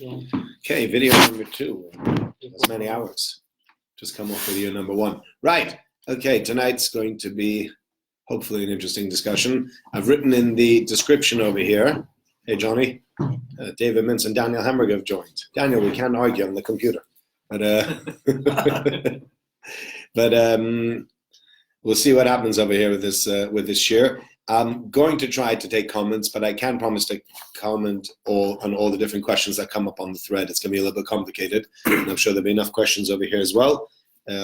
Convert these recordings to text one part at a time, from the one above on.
Okay, video number 2. That's many hours. Just come off video number 1. Right. Okay, tonight's going to be hopefully an interesting discussion. I've written in the description over here. Hey, Johnny. David Mintz and Daniel Hamburg have joined. Daniel, we can't argue on the computer. But we'll see what happens over here with this share. I'm going to try to take comments, but I can't promise to comment on all the different questions that come up on the thread. It's going to be a little bit complicated, and I'm sure there'll be enough questions over here as well.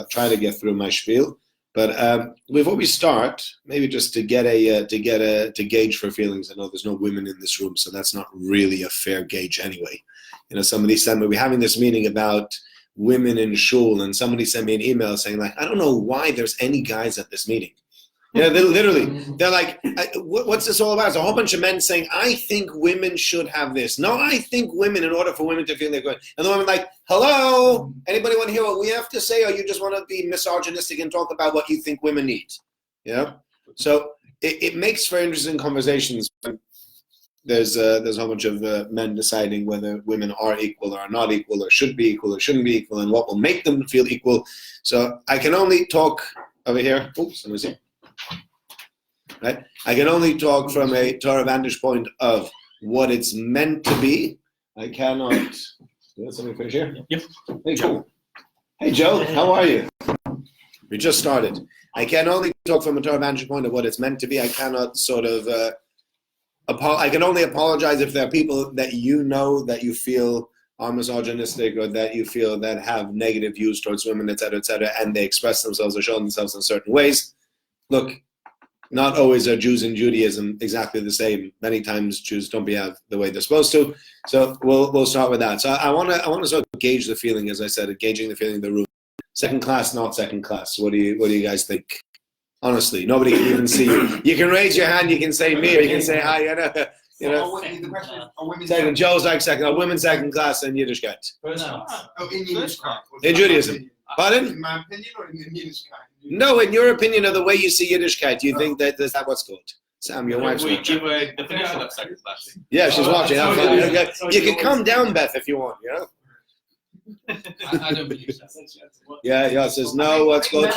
Try to get through my spiel, but before we start, maybe just to gauge for feelings. I know there's no women in this room, so that's not really a fair gauge anyway. You know, somebody said we're having this meeting about women in shul, and somebody sent me an email saying like, I don't know why there's any guys at this meeting. You know, they're like, what's this all about? It's a whole bunch of men saying, I think women should have this. No, I think women, in order for women to feel they're good. And the women like, hello, anybody want to hear what we have to say, or you just want to be misogynistic and talk about what you think women need? You know? So it makes for interesting conversations. There's a whole bunch of men deciding whether women are equal or are not equal, or should be equal or shouldn't be equal, and what will make them feel equal. So I can only talk over here. Oops, let me see. Right? I can only talk from a Torah vantage point of what it's meant to be. I cannot. Somebody finish here? Yep. Hey, cool. Hey, Joe. How are you? We just started. I can only talk from a Torah vantage point of what it's meant to be. I cannot sort of. I can only apologize if there are people that you know that you feel are misogynistic, or that you feel that have negative views towards women, etc., and they express themselves or show themselves in certain ways. Look. Not always are Jews in Judaism exactly the same. Many times Jews don't behave the way they're supposed to. So we'll start with that. So I want to sort of gauge the feeling, as I said, gauging the feeling in the room. Second class, not second class. What do you guys think? Honestly, nobody can even see you. You can raise your hand. You can say me, or you can say hi. You know. The question is, are women second. Joe's like second. Are women second class in Yiddishkeit? No. Oh, in Yiddishkeit. In Judaism. Pardon? In my opinion, or in Yiddishkeit? No, in your opinion of the way you see Yiddishkeit, do you think that is that what's called? Sam, your wife's we watching. give a definition of second class. Yeah, she's watching. Okay. You can calm down, Beth, if you want. You know. I don't believe that. Yeah. Says no. What's called? In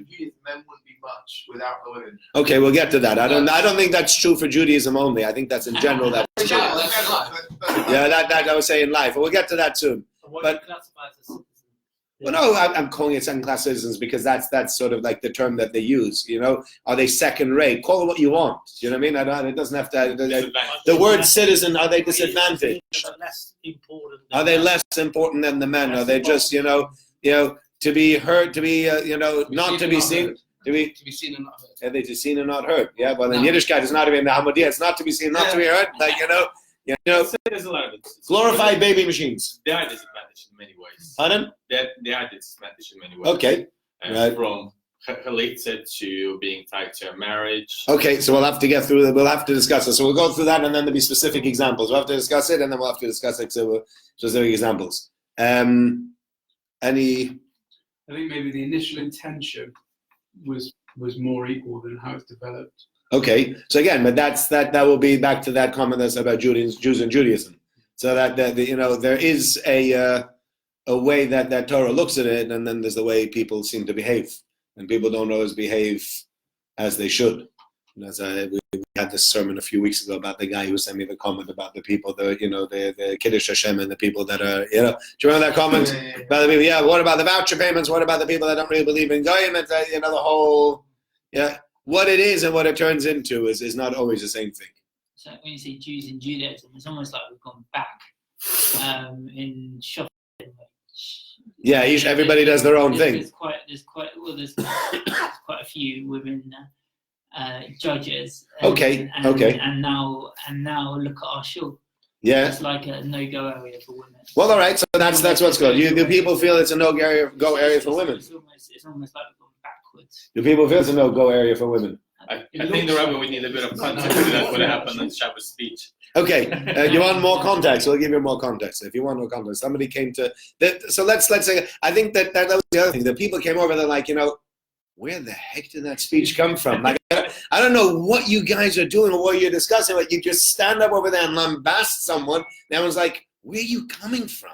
Judaism, men wouldn't be much without the women. Okay, we'll get to that. I don't think that's true for Judaism only. I think that's in general. That's true. Yeah, that I would say in life. But we'll get to that soon. But well, no, I'm calling it second-class citizens because that's sort of like the term that they use. You know, are they second-rate? Call it what you want. You know what I mean? It doesn't have to. The word citizen, are they disadvantaged? Are they less important than the men? Are they just you know to be heard, to be not to be seen, to be seen and not heard? Are they to be seen and not heard? Yeah, well, in Yiddishkeit, it's not even the Hamadiyah. It's not to be seen, not to be heard. Like There's a lot of it. glorified baby machines. They are disadvantaged in many ways. Pardon? They are disadvantaged in many ways. Okay. Right. From chalitza to being tied to a marriage. Okay, so we'll have to get through it. We'll have to discuss it. So we'll go through that, and then there'll be specific examples. We'll have to discuss it, and then we'll have to discuss specific examples. Any? I think maybe the initial intention was more equal than how it's developed. Okay, so again, but that will be back to that comment that's about Jews and Judaism. So that there is a way that Torah looks at it, and then there's the way people seem to behave, and people don't always behave as they should. And as we had this sermon a few weeks ago about the guy who sent me the comment about the people, the Kiddush Hashem, and the people that are, do you remember that comment? About the people, yeah, what about the voucher payments? What about the people that don't really believe in Goyim? And the whole, what it is and what it turns into is not always the same thing. So when you say Jews in Judaism, it's almost like we've gone back in shopping. Yeah, everybody does their own thing. There's quite a few women judges. Okay. And now look at our shul. Yeah. It's like a no-go area for women. Well, all right. So that's what's good. Do people feel it's a no-go area for women? It's almost like we've gone backwards. Do people feel it's a no-go area for women? I think the rabbi would need a bit of context to that what happened in Shabbos speech. Okay, you want more context? We'll give you more context. If you want more context, somebody came to. So let's say I think that was the other thing. The people came over. They're like, where the heck did that speech come from? Like, I don't know what you guys are doing or what you're discussing, but you just stand up over there and lambast someone. And everyone's like, where are you coming from?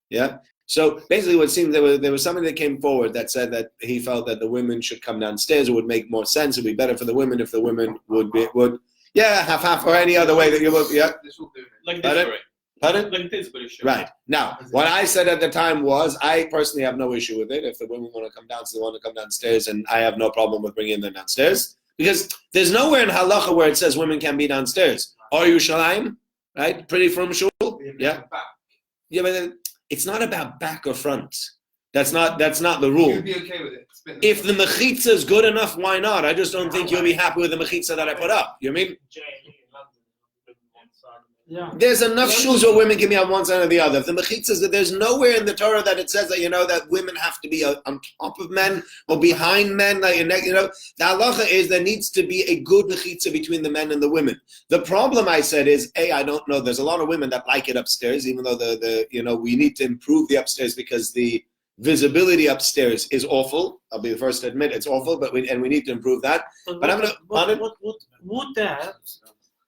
Yeah. So basically, what seemed there was somebody that came forward that said that he felt that the women should come downstairs. It would make more sense. It would be better for the women if the women would half or any other way that you would. Yeah. This will do it. Like Pardon? this, right? Pardon? Like this, but sure. Right. Now, what I said at the time was, I personally have no issue with it. If the women want to come downstairs, they want to come downstairs, and I have no problem with bringing them downstairs. Because there's nowhere in halacha where it says women can be downstairs. Or Yerushalayim, right? Pretty from shul. Yeah. Yeah, but it's not about back or front. That's not the rule. You'd be okay with it. If the mechitza is good enough, why not? I just don't think you'll be happy with the mechitza that I put up. You know what I mean? Yeah. There's enough shuls where women can be on one side or the other. If the mechitza is that there's nowhere in the Torah that it says that that women have to be on top of men or behind men. Like, the halacha is there needs to be a good mechitza between the men and the women. The problem I said is, I don't know. There's a lot of women that like it upstairs, even though we need to improve the upstairs because the visibility upstairs is awful. I'll be the first to admit it's awful, but we need to improve that. But I'm gonna. Would that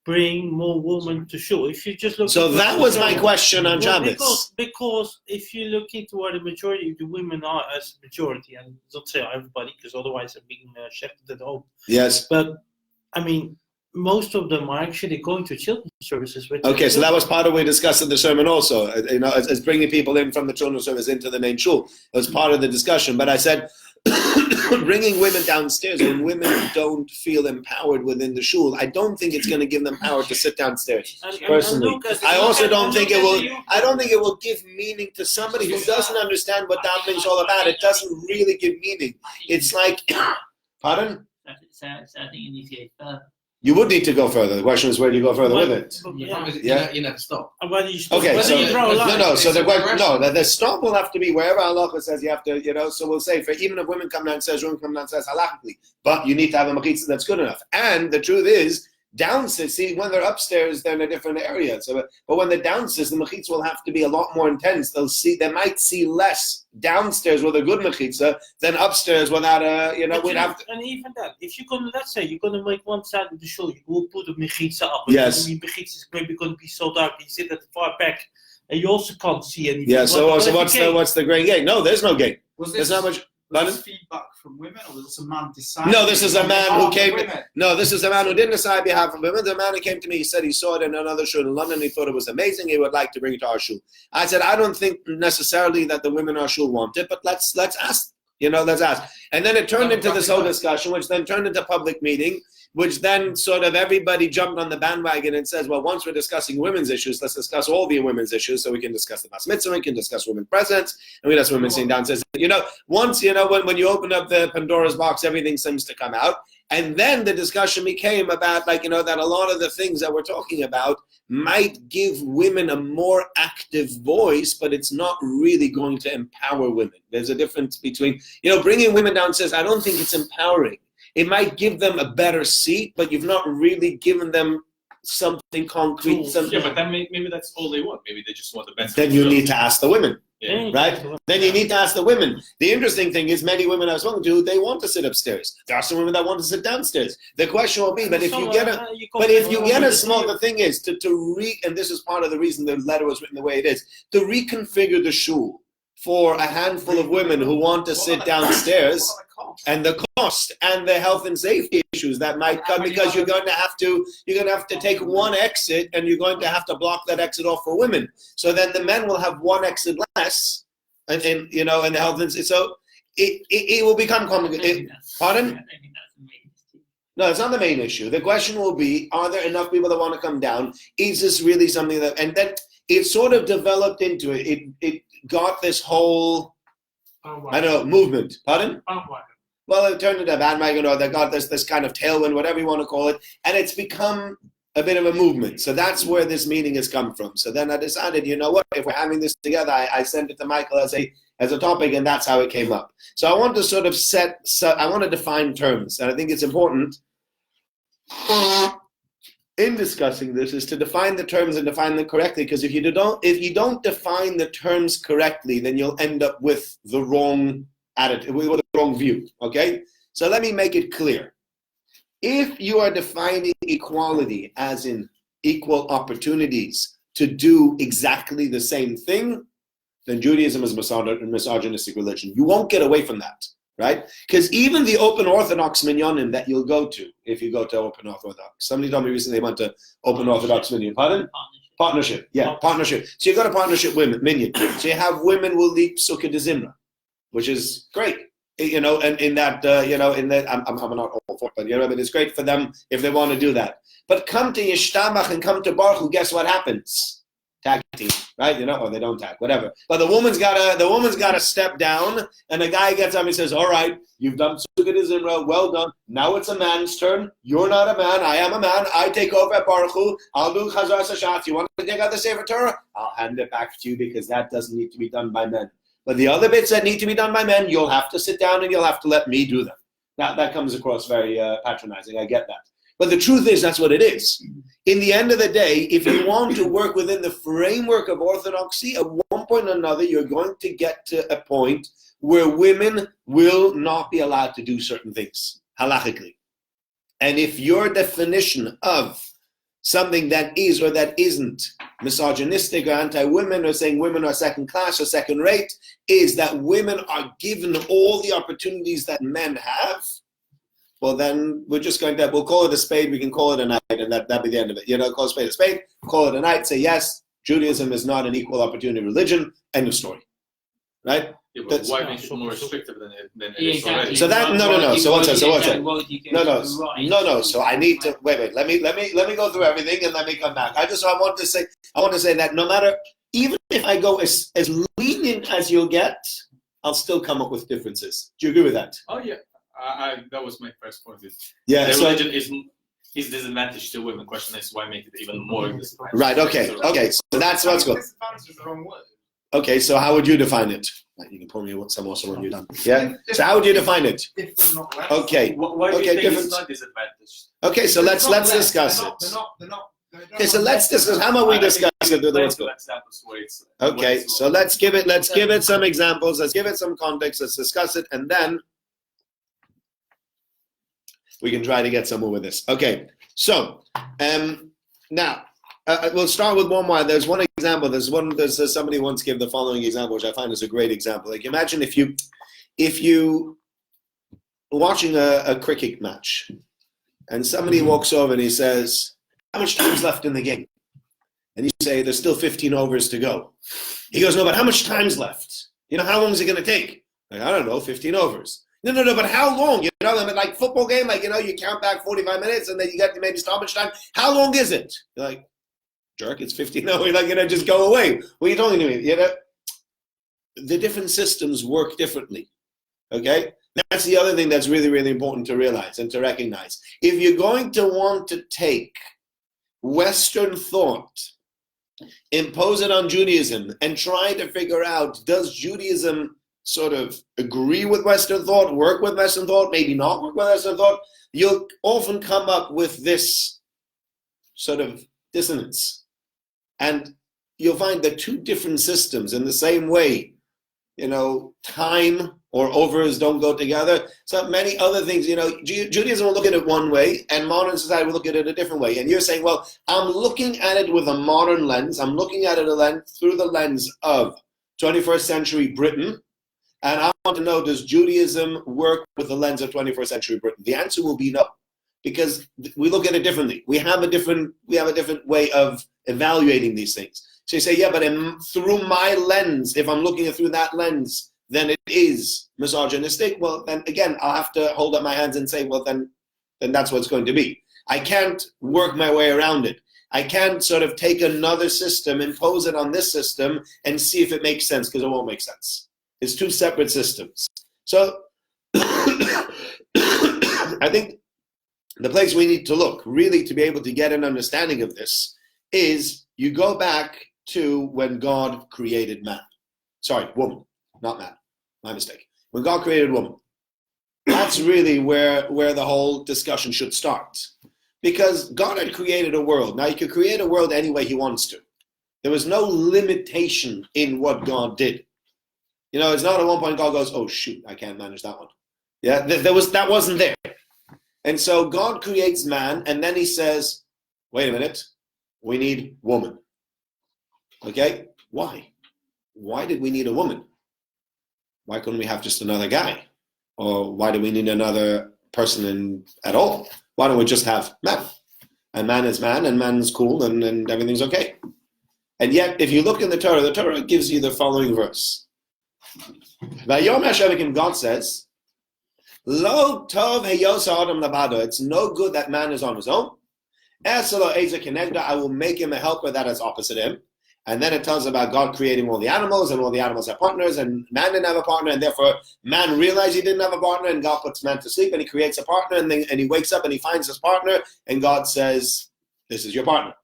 bring more women to shul? If you just look. So that was my question on Shabbos. Because if you look into where the majority of the women are as majority, and not say everybody, because otherwise I'm being shafted at home. Yes. But I mean, most of them are actually going to children's services. Okay, so that was part of what we discussed in the sermon also. As bringing people in from the children's service into the main shul. It was part of the discussion. But I said, bringing women downstairs when women don't feel empowered within the shul, I don't think it's going to give them power to sit downstairs. Personally, I also don't think it will. I don't think it will give meaning to somebody who doesn't understand what davening's all about. It doesn't really give meaning. It's like, pardon? So I think you need to go further. You would need to go further. The question is, where do you go further with it? Yeah. You never stop. Okay, so the stop will have to be wherever halacha says you have to, so we'll say for even if women come downstairs halachically, but you need to have a mechitza that's good enough. And the truth is, downstairs, see, when they're upstairs, they're in a different area. So, but when they're downstairs, the mechitza will have to be a lot more intense. They might see less downstairs with a good mechitza than upstairs without we'd have to. And even that, if you're going to, let's say, you're going to make one side of the show, you will put a mechitza up. Yes. I mean, mechitza is maybe going to be so dark, you sit at the far back, and you also can't see anything. Yeah, so what's the great gate? No, there's no gate. There's not much. Was this feedback from women, or was this a man deciding? No, this is a man who came. Women? No, this is a man who didn't decide on behalf of women. The man who came to me, he said he saw it in another shul in London. He thought it was amazing. He would like to bring it to our shul. I said, I don't think necessarily that the women in our shul want it, but let's ask. Let's ask. And then it turned into this whole discussion, which then turned into public meeting, which then sort of everybody jumped on the bandwagon and says, well, once we're discussing women's issues, let's discuss all the women's issues. So we can discuss the bas mitzvah, we can discuss women presence, and we discuss women sitting downstairs. Once, when you open up the Pandora's box, everything seems to come out. And then the discussion became about, that a lot of the things that we're talking about might give women a more active voice, but it's not really going to empower women. There's a difference between, bringing women downstairs. I don't think it's empowering. It might give them a better seat, but you've not really given them something concrete. Yeah, but then maybe that's all they want. Maybe they just want the best. Then you need to ask the women, Yeah. right? Then you need to ask the women. The interesting thing is many women I've spoken to, they want to sit upstairs. There are some women that want to sit downstairs. The question will be, but if you get a small, the thing is and this is part of the reason the letter was written the way it is, to reconfigure the shul for a handful of women who want to sit downstairs, and the cost and the health and safety issues that might come, because you're going to have to take one exit, and you're going to have to block that exit off for women. So then the men will have one exit less, and the health and safety. So it will become complicated. Pardon? No, it's not the main issue. The question will be, are there enough people that want to come down? Is this really something that, and then it sort of developed into it. It got this whole, movement. Pardon? Well, it turned into a bandwagon, or they got this kind of tailwind, whatever you want to call it, and it's become a bit of a movement. So that's where this meeting has come from. So then I decided, if we're having this together, I sent it to Michael as a topic, and that's how it came up. So I want to sort of I want to define terms, and I think it's important in discussing this is to define the terms and define them correctly, because if you don't define the terms correctly, then you'll end up with the wrong attitude, with the wrong view. Okay? So let me make it clear. If you are defining equality as in equal opportunities to do exactly the same thing, then Judaism is a misogynistic religion. You won't get away from that, right? Because even the open Orthodox minyanim that you'll go to, if you go to open Orthodox, somebody told me recently they went to open Orthodox minyan. Pardon? Partnership, yeah, partnership. So you got a partnership women minyan. So you have women will lead Sukkah de Zimra, which is great. And in that, I'm not all for it, but but it's great for them if they want to do that. But come to Yishtabach and come to Baruch Hu, guess what happens? Tag team, right? Or they don't tag, whatever. But the woman's gotta step down, and the guy gets up and says, "All right, you've done Sukkah de Zimra, well done. Now it's a man's turn. You're not a man. I am a man. I take over at Baruch Hu. I'll do Chazar Sashat. You want to take out the Sefer Torah? I'll hand it back to you because that doesn't need to be done by men. But the other bits that need to be done by men, you'll have to sit down and you'll have to let me do them." That comes across very patronizing. I get that. But the truth is, that's what it is. In the end of the day, if you want to work within the framework of orthodoxy, at one point or another, you're going to get to a point where women will not be allowed to do certain things, halachically. And if your definition of something that is or that isn't misogynistic or anti-women, or saying women are second class or second rate, is that women are given all the opportunities that men have, well, then we're just going to, we'll call it a spade, we can call it a night, and that'll be the end of it. Call a spade, call it a night, say yes, Judaism is not an equal opportunity religion, end of story. Right? Yeah, but why make it more restrictive than it is already? So that no. So what's that? No. So I need to wait. Let me go through everything and let me come back. I want to say that no matter, even if I go as lenient as you'll get, I'll still come up with differences. Do you agree with that? Oh yeah, that was my first point. Yeah. The religion is disadvantage to women. Question is why make it even more disadvantage? Right. Okay. So that's what's good. Disadvantage is the wrong word. Okay. So how would you define it? You can pull me some more when you're done. Yeah. So how would you define it? Different, not less. Okay. Why do you think it's not disadvantage? Okay. So let's discuss it. Okay. So let's discuss. How about we discuss it? Okay. So let's give it some examples. Let's give it some context. Let's discuss it, and then we can try to get somewhere with this. Okay. So now. We'll start with one more. There's one example. There's somebody once gave the following example, which I find is a great example. Like imagine if you were watching a cricket match, and somebody walks over and he says, "How much time's left in the game?" And you say, "There's still 15 overs to go." He goes, "No, but how much time's left? How long is it going to take?" Like, I don't know, 15 overs. No, but how long? Like football game, you count back 45 minutes and then you get maybe stoppage time. How long is it? You're like, jerk, it's 15. No, you're like, just go away. What are you talking to me? The different systems work differently. Okay? That's the other thing that's really, really important to realize and to recognize. If you're going to want to take Western thought, impose it on Judaism, and try to figure out, does Judaism sort of agree with Western thought, work with Western thought, maybe not work with Western thought, you'll often come up with this sort of dissonance. And you'll find that two different systems in the same way, time or overs don't go together. So many other things, Judaism will look at it one way and modern society will look at it a different way. And you're saying, well, I'm looking at it with a modern lens. I'm looking at it through the lens of 21st century Britain. And I want to know, does Judaism work with the lens of 21st century Britain? The answer will be no, because we look at it differently. We have a different way of evaluating these things. So you say, yeah, but through my lens, if I'm looking at through that lens, then it is misogynistic. Well, then again, I'll have to hold up my hands and say, well, then that's what it's going to be. I can't work my way around it. I can't sort of take another system, impose it on this system, and see if it makes sense, because it won't make sense. It's two separate systems. So I think the place we need to look, really, to be able to get an understanding of this, is you go back to when God created man. Sorry, woman, not man. My mistake. When God created woman. That's really where the whole discussion should start. Because God had created a world. Now, he could create a world any way he wants to. There was no limitation in what God did. It's not at one point God goes, oh, shoot, I can't manage that one. Yeah, that wasn't there. And so God creates man, and then he says, wait a minute, we need woman. Okay? Why? Why did we need a woman? Why couldn't we have just another guy? Or why do we need another person at all? Why don't we just have man? And man is man, and man's cool, and everything's okay. And yet, if you look in the Torah gives you the following verse. Vayom Hashem, God says, Lo tov heyosa adam labado. It's no good that man is on his own. Eselo eza kenegda. I will make him a helper that is opposite him. And then it tells about God creating all the animals, and all the animals have partners, and man didn't have a partner, and therefore man realized he didn't have a partner, and God puts man to sleep, and he creates a partner, and he wakes up and he finds his partner, and God says, "This is your partner."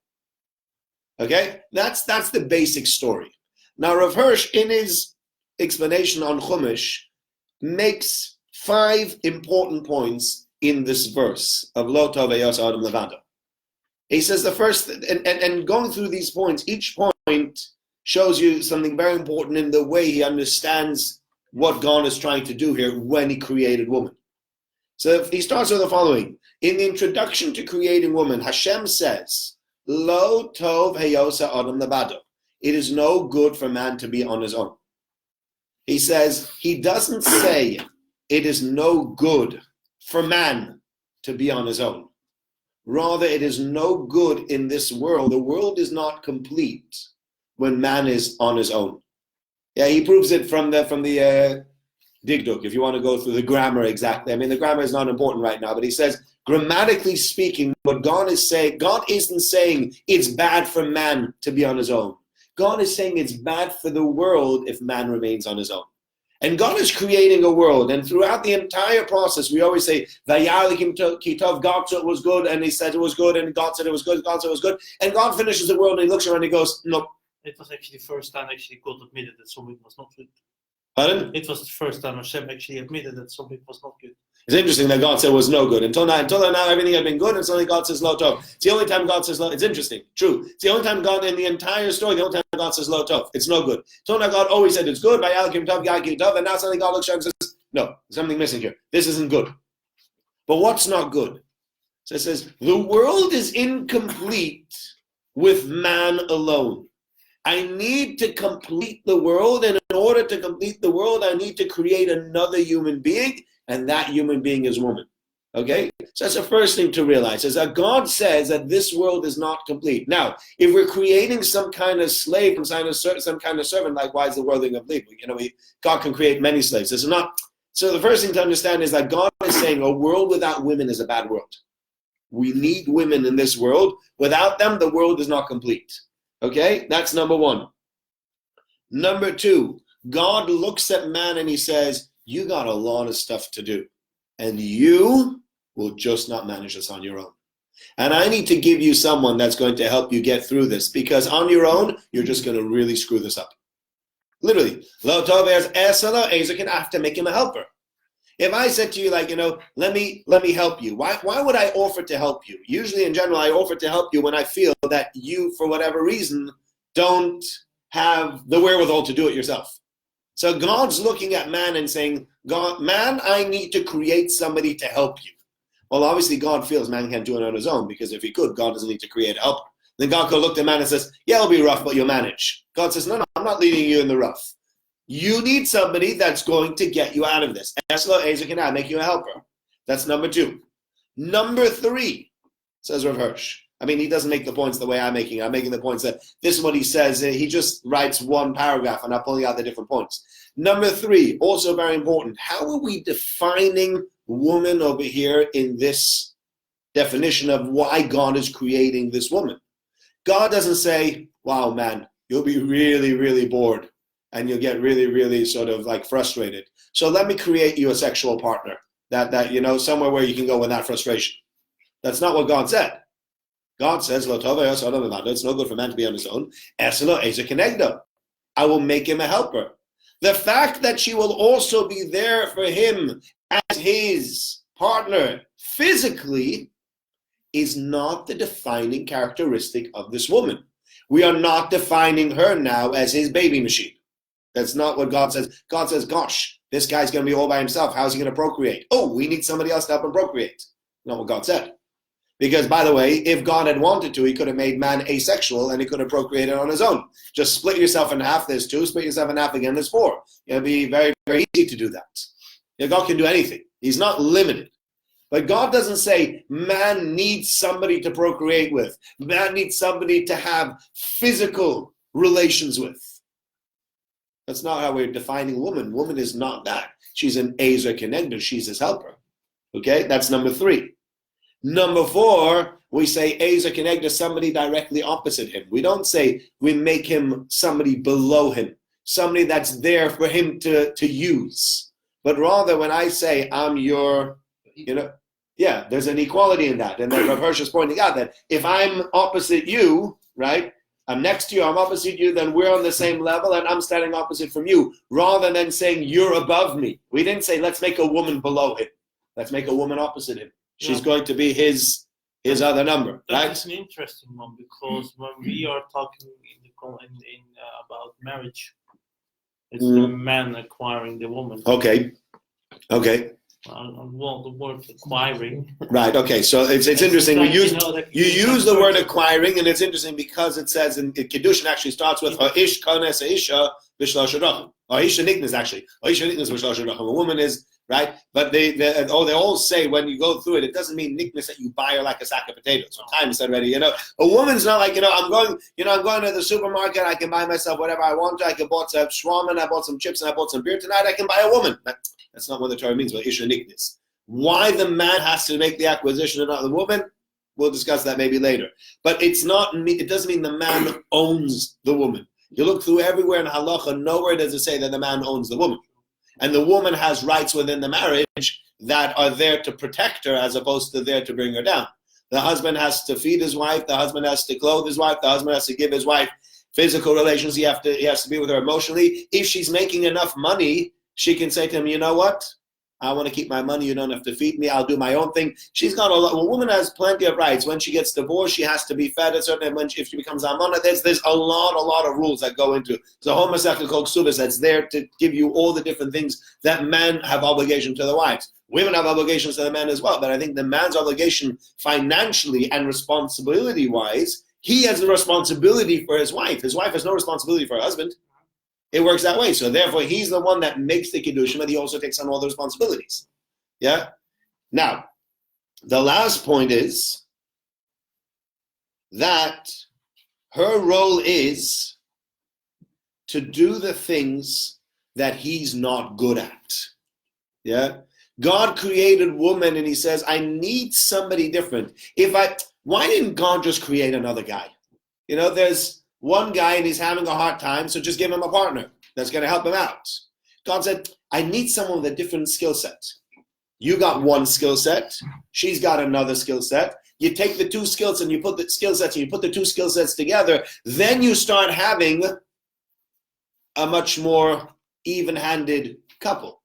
Okay, that's the basic story. Now Rav Hirsch, in his explanation on Chumash, makes 5 important points in this verse of Lo Tov Heyos Adam Levado. He says the first, and going through these points, each point shows you something very important in the way he understands what God is trying to do here when he created woman. So he starts with the following. In the introduction to creating woman, Hashem says, Lo Tov Heyosa Adam Levado. It is no good for man to be on his own. He says, he doesn't say it is no good for man to be on his own. Rather, it is no good in this world. The world is not complete when man is on his own. Yeah, he proves it from the Digduk, if you want to go through the grammar exactly. I mean, the grammar is not important right now, but he says, grammatically speaking, what God is saying, God isn't saying it's bad for man to be on his own. God is saying it's bad for the world if man remains on his own. And God is creating a world, and throughout the entire process, we always say, Vayar Elokim ki tov, God said it was good, and he said it was good, and God said it was good, God said it was good, and God finishes the world, and he looks around and he goes, no. It was actually the first time God admitted that something was not good. Pardon? It was the first time Hashem actually admitted that something was not good. It's interesting that God said it was no good. Until now, everything had been good, and suddenly God says lo tov. It's the only time God says lo. It's interesting, true. It's the only time God in the entire story, the only time God says lo tov. It's no good. Until now, God always said it's good, by Elokim tov, Yakim tov, and now suddenly God looks around and says, no, there's something missing here. This isn't good. But what's not good? So it says, the world is incomplete with man alone. I need to complete the world, and in order to complete the world, I need to create another human being, and that human being is woman. Okay? So that's the first thing to realize, is that God says that this world is not complete. Now, if we're creating some kind of slave, some kind of servant, like why is the world incomplete? God can create many slaves. This is not. So the first thing to understand is that God is saying a world without women is a bad world. We need women in this world. Without them, the world is not complete. Okay? That's number 1. Number 2, God looks at man and he says, you got a lot of stuff to do, and you will just not manage this on your own. And I need to give you someone that's going to help you get through this, because on your own, you're just going to really screw this up. Literally. I have to make him a helper. If I said to you, let me help you, why would I offer to help you? Usually, in general, I offer to help you when I feel that you, for whatever reason, don't have the wherewithal to do it yourself. So God's looking at man and saying, man, I need to create somebody to help you. Well, obviously, God feels man can't do it on his own, because if he could, God doesn't need to create a helper. Then God could look at man and says, yeah, it'll be rough, but you'll manage. God says, no, I'm not leading you in the rough. You need somebody that's going to get you out of this. Eslo Ezer can make you a helper. That's number 2. Number 3, says Rav Hirsch. I mean, he doesn't make the points the way I'm making. I'm making the points that this is what he says. He just writes one paragraph, and I'm pulling out the different points. Number 3, also very important. How are we defining woman over here in this definition of why God is creating this woman? God doesn't say, wow, man, you'll be really, really bored, and you'll get really, really sort of frustrated. So let me create you a sexual partner that somewhere where you can go without frustration. That's not what God said. God says, it's no good for man to be on his own. I will make him a helper. The fact that she will also be there for him as his partner physically is not the defining characteristic of this woman. We are not defining her now as his baby machine. That's not what God says. God says, gosh, this guy's going to be all by himself. How's he going to procreate? Oh, we need somebody else to help him procreate. Not what God said. Because, by the way, if God had wanted to, he could have made man asexual and he could have procreated on his own. Just split yourself in half, there's 2, split yourself in half again, there's 4. It'll be very, very easy to do that. God can do anything. He's not limited. But God doesn't say man needs somebody to procreate with. Man needs somebody to have physical relations with. That's not how we're defining woman. Woman is not that. She's an Ezer Kenegda. She's his helper. Okay, that's number 3. Number 4, we say Ezer Kenegda, somebody directly opposite him. We don't say we make him somebody below him, somebody that's there for him to use. But rather, when I say I'm your, there's an equality in that. And then Rav Hirsch is pointing out that if I'm opposite you, right, I'm next to you, I'm opposite you, then we're on the same level and I'm standing opposite from you, rather than saying you're above me. We didn't say let's make a woman below him. Let's make a woman opposite him. She's going to be his other number, right? That's an interesting one, because when we are talking about marriage, it's the man acquiring the woman. Okay. Well, the word acquiring. Right. Okay. So it's interesting. You use the word acquiring, and it's interesting because it says in Kiddushin actually starts with ha'ish kanes ha'isha b'shlosh rachim. Ha'isha niknas actually. Ha'isha niknas b'shlosh rachim. A woman is right, but they all say when you go through it, it doesn't mean niknas that you buy her like a sack of potatoes. Time is already. A woman's not like I'm going to the supermarket. I can buy myself whatever I want to. I can bought some shawarma, I bought some chips, and I bought some beer tonight. I can buy a woman. That's not what the Torah means by Isha Niknis. Why the man has to make the acquisition and not the woman, we'll discuss that maybe later. But it doesn't mean the man owns the woman. You look through everywhere in halacha, nowhere does it say that the man owns the woman. And the woman has rights within the marriage that are there to protect her as opposed to there to bring her down. The husband has to feed his wife, the husband has to clothe his wife, the husband has to give his wife physical relations, he has to be with her emotionally. If she's making enough money, she can say to him, you know what? I want to keep my money. You don't have to feed me. I'll do my own thing. She's got a lot. A woman has plenty of rights. When she gets divorced, she has to be fed a certain. And if she becomes amana, there's a lot of rules that go into it. So homosexual called ksubas that's there to give you all the different things that men have obligation to the wives. Women have obligations to the men as well. But I think the man's obligation financially and responsibility-wise, he has the responsibility for his wife. His wife has no responsibility for her husband. It works that way. So therefore, he's the one that makes the Kiddushim, but he also takes on all the responsibilities. Yeah? Now, the last point is that her role is to do the things that he's not good at. Yeah? God created woman and he says, I need somebody different. Why didn't God just create another guy? There's one guy and he's having a hard time, so just give him a partner that's going to help him out. God said, I need someone with a different skill set. You got one skill set. She's got another skill set. You take the two skills and you put the skill sets and you put the two skill sets together. Then you start having a much more even-handed couple.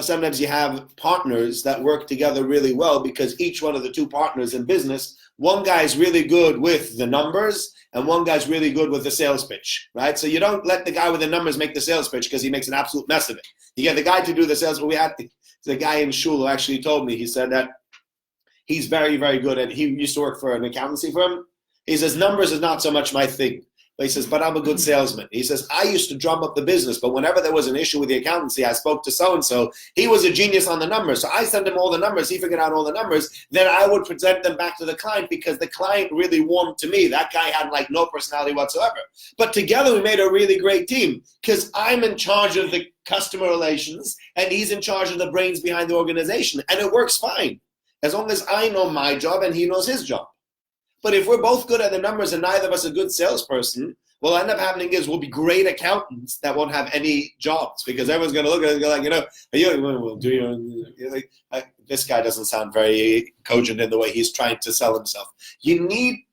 Sometimes you have partners that work together really well because each one of the two partners in business, one guy is really good with the numbers and one guy's really good with the sales pitch, right? So you don't let the guy with the numbers make the sales pitch because he makes an absolute mess of it. You get the guy to do the sales, but we had the guy in Shul who actually told me, he said that he's very, very good at, he used to work for an accountancy firm. He says, numbers is not so much my thing. But he says, but I'm a good salesman. He says, I used to drum up the business, but whenever there was an issue with the accountancy, I spoke to so-and-so. He was a genius on the numbers. So I sent him all the numbers. He figured out all the numbers. Then I would present them back to the client because the client really warmed to me. That guy had no personality whatsoever. But together we made a really great team because I'm in charge of the customer relations and he's in charge of the brains behind the organization. And it works fine as long as I know my job and he knows his job. But if we're both good at the numbers and neither of us a good salesperson, what will end up happening is we'll be great accountants that won't have any jobs because everyone's going to look at it and go this guy doesn't sound very cogent in the way he's trying to sell himself. You need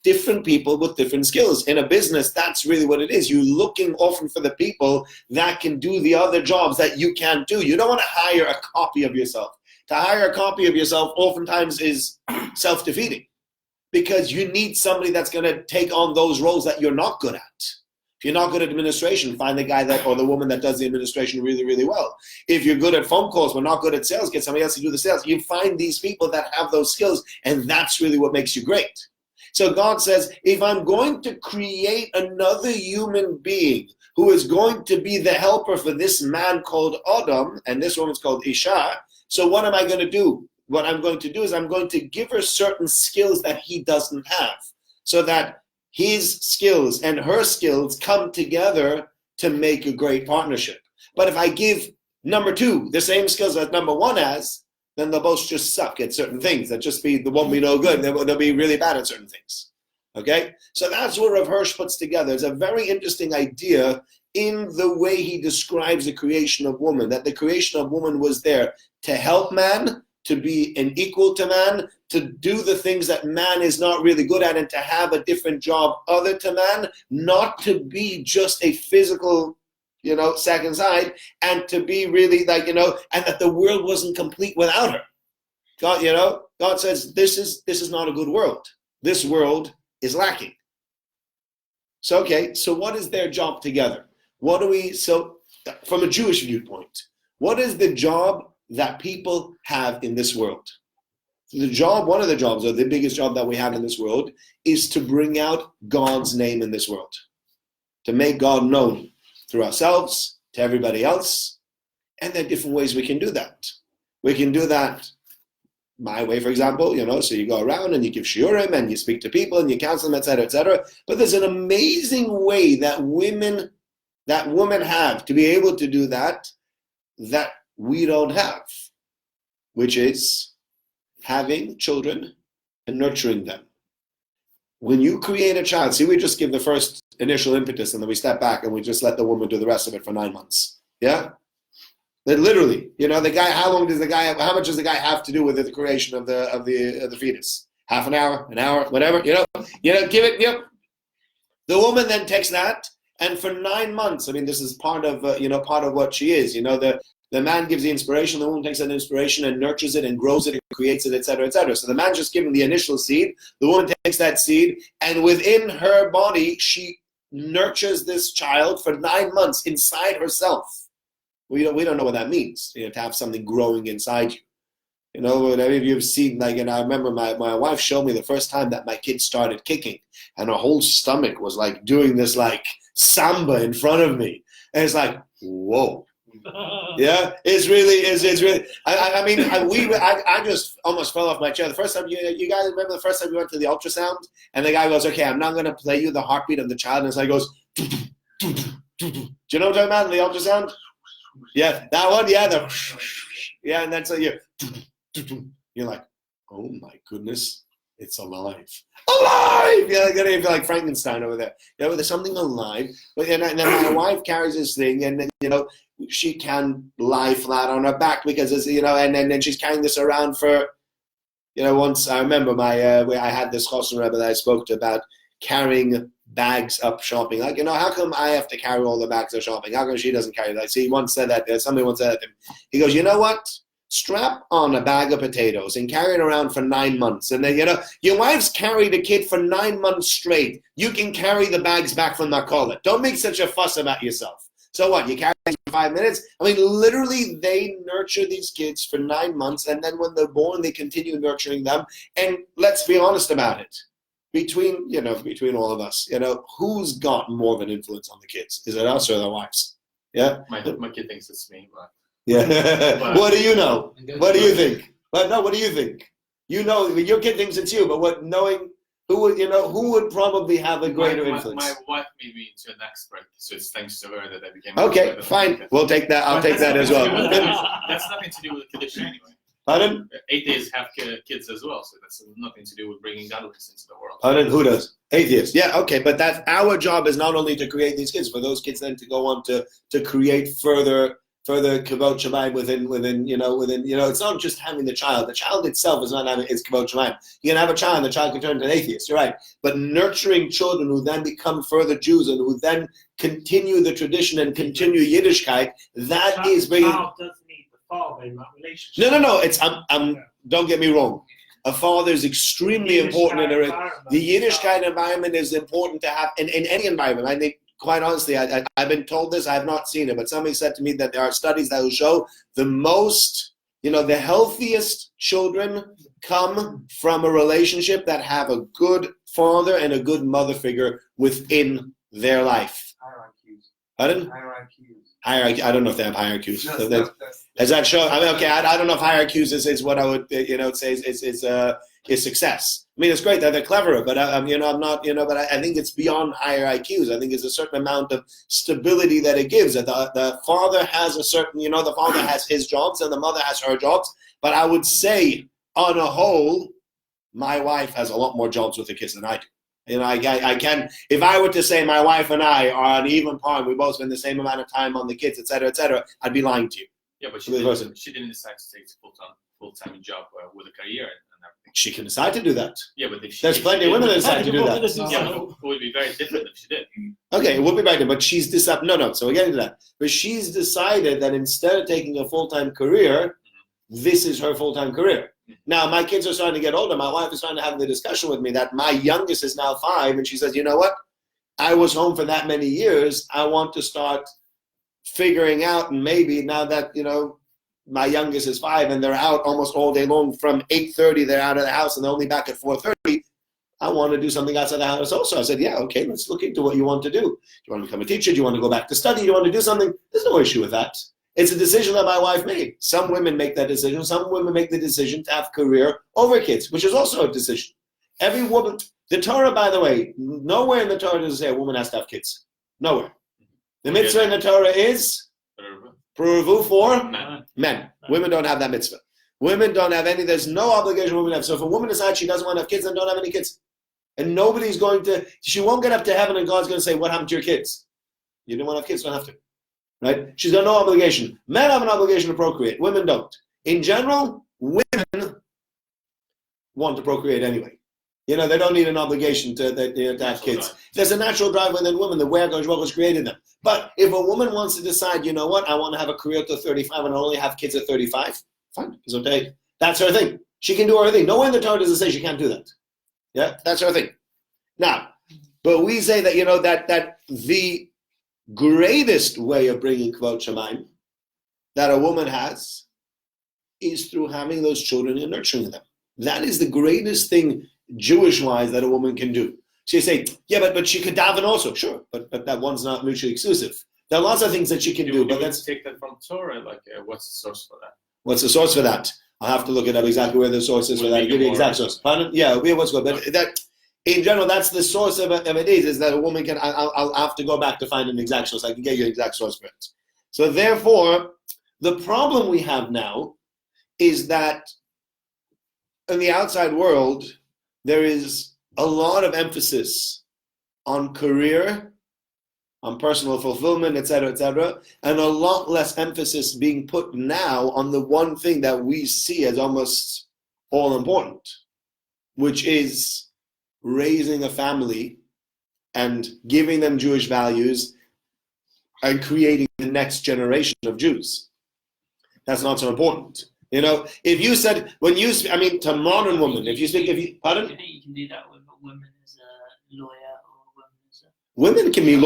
different people with different skills. In a business, that's really what it is. You're looking often for the people that can do the other jobs that you can't do. You don't want to hire a copy of yourself. To hire a copy of yourself oftentimes is self-defeating. Because you need somebody that's going to take on those roles that you're not good at. If you're not good at administration, find the guy that or the woman that does the administration really, really well. If you're good at phone calls but not good at sales, get somebody else to do the sales. You find these people that have those skills, and that's really what makes you great. So God says, if I'm going to create another human being who is going to be the helper for this man called Adam, and this woman's called Isha, so what am I going to do? What I'm going to do is I'm going to give her certain skills that he doesn't have, so that his skills and her skills come together to make a great partnership. But if I give number two the same skills that number one has, then they'll both just suck at certain things. They'll just be, they won't be no good. They'll be really bad at certain things. Okay? So that's what Rav Hirsch puts together. It's a very interesting idea in the way he describes the creation of woman, that the creation of woman was there to help man, to be an equal to man, to do the things that man is not really good at, and to have a different job other to man, not to be just a physical, second side, and to be really and that the world wasn't complete without her. God says this is not a good world. This world is lacking. So what is their job together? From a Jewish viewpoint, what is the job that people have in this world? One of the jobs, or the biggest job that we have in this world, is to bring out God's name in this world, to make God known through ourselves to everybody else. And there are different ways we can do that. We can do that my way, for example, so you go around and you give shiurim and you speak to people and you counsel them, etc., etc. But there's an amazing way that women have to be able to do that we don't have, which is having children and nurturing them. When you create a child, we just give the first initial impetus and then we step back and we just let the woman do the rest of it for 9 months. Yeah? That literally, the guy, how much does the guy have to do with the creation of the fetus? Half an hour, whatever, give it, yep. The woman then takes that, and for 9 months, this is part of what she is, the man gives the inspiration, the woman takes that inspiration and nurtures it and grows it and creates it, etc., etc. So the man's just giving the initial seed, the woman takes that seed, and within her body, she nurtures this child for 9 months inside herself. We don't know what that means, to have something growing inside you. Whatever you've seen, and I remember my wife showed me the first time that my kid started kicking, and her whole stomach was doing this samba in front of me. And it's whoa. Yeah, it's really. I just almost fell off my chair. The first time, you guys remember the first time we went to the ultrasound, and the guy goes, "Okay, I'm not going to play you the heartbeat of the child," and it goes, "Do you know what I'm talking about in the ultrasound?" Yeah, that one. Yeah, and then so you're like, "Oh my goodness, it's alive!" Yeah, you feel like Frankenstein over there. There's something alive. But then my wife carries this thing, and she can lie flat on her back because it's and then she's carrying this around for once I remember I had this Chosn Rebbe that I spoke to about carrying bags up shopping. How come I have to carry all the bags of shopping? How come she doesn't carry that? See, somebody once said that to him. He goes, you know what? Strap on a bag of potatoes and carry it around for 9 months. And then, your wife's carried a kid for 9 months straight. You can carry the bags back from Makolet. Don't make such a fuss about yourself. So what? You carry them for 5 minutes? Literally, they nurture these kids for 9 months. And then when they're born, they continue nurturing them. And let's be honest about it. Between all of us, who's got more of an influence on the kids? Is it us or their wives? Yeah? My kid thinks it's me, but... Yeah. What do you know? What do you think? What do you think? Your kid thinks it's you, but who would probably have a greater influence? My wife made me into an expert, so it's thanks to her that I became. Okay, fine. We'll take that. I'll take that as well. That's nothing to do with tradition anyway. Pardon? Atheists have kids as well, so that's nothing to do with bringing godliness into the world. Pardon? Who does? Atheists. Yeah, okay, but that's our job is not only to create these kids, for those kids then to go on to create further kavod shamayim within it's not just having the child. The child itself is not having its kavod shamayim. You can have a child, and the child can turn into an atheist. You're right, but nurturing children who then become further Jews and who then continue the tradition and continue Yiddishkeit, that is bringing. Child doesn't need the father in that relationship. No. It's don't get me wrong. A father is extremely important in the Yiddishkeit environment is important to have in any environment. I think quite honestly, I've been told this, I have not seen it, but somebody said to me that there are studies that will show the most, the healthiest children come from a relationship that have a good father and a good mother figure within their life. Hierarchies. Pardon? Hierarchies. Hierarchy. I don't know if they have hierarchies. No, So that's- does that show? I mean, okay, I don't know if hierarchies is what I would, say is success. I mean, it's great that they're cleverer, but I'm not, but I think it's beyond higher IQs. I think it's a certain amount of stability that it gives. That the father has a certain, the father has his jobs and the mother has her jobs. But I would say, on a whole, my wife has a lot more jobs with the kids than I do. I can, if I were to say my wife and I are on even par, and we both spend the same amount of time on the kids, et cetera, I'd be lying to you. Yeah, but she didn't decide to take a full-time job with a career and everything. She can decide to do that. Yeah, but if There's plenty of women that decide to do that. Yeah, but it would be very different if she did. Okay, it would be better, but she's decided. No. So we're getting to that. But she's decided that instead of taking a full-time career, this is her full-time career. Now, my kids are starting to get older. My wife is starting to have the discussion with me that my youngest is now 5, and she says, you know what? I was home for that many years. I want to start figuring out, and maybe now that, my youngest is 5 and they're out almost all day long from 8:30, they're out of the house and they're only back at 4:30. I want to do something outside the house also. I said, yeah, okay, let's look into what you want to do. Do you want to become a teacher? Do you want to go back to study? Do you want to do something? There's no issue with that. It's a decision that my wife made. Some women make that decision. Some women make the decision to have career over kids, which is also a decision. Every woman, the Torah, by the way, nowhere in the Torah does it say a woman has to have kids. Nowhere. The mitzvah in the Torah is Pruvu for men. Women don't have that mitzvah. Women don't have any, there's no obligation women have. So if a woman decides she doesn't want to have kids, then don't have any kids. And nobody's going to, she won't get up to heaven and God's going to say, what happened to your kids? You didn't want to have kids, don't have to. Right? She's got no obligation. Men have an obligation to procreate. Women don't. In general, women want to procreate anyway. They don't need an obligation to have kids. There's a natural drive within women. The way God has created them. But if a woman wants to decide, you know what, I want to have a career till 35 and only have kids at 35, fine, it's okay. That's her thing. She can do her thing. Nowhere in the Torah does it say she can't do that. Yeah, that's her thing. Now, but we say that, that the greatest way of bringing Kvod Shemaim that a woman has is through having those children and nurturing them. That is the greatest thing Jewish-wise that a woman can do. So you say, yeah, but she could daven also. Sure, but that one's not mutually exclusive. There are lots of things that she can do, but let's take that from Torah. Like, what's the source for that? What's the source for that? I'll have to look it up exactly where the source is for that. I'll give you the exact source. Pardon? Yeah, it'll be what's good. But that, in general, that's the source of it is that a woman can, I'll have to go back to find an exact source. I can get you an exact source for it. So therefore, the problem we have now is that in the outside world, there is a lot of emphasis on career, on personal fulfillment, etc., and a lot less emphasis being put now on the one thing that we see as almost all important, which is raising a family and giving them Jewish values and creating the next generation of Jews. That's not so important. If you said, to modern women, pardon? You can do that with a woman as a lawyer or a woman as a... Women can be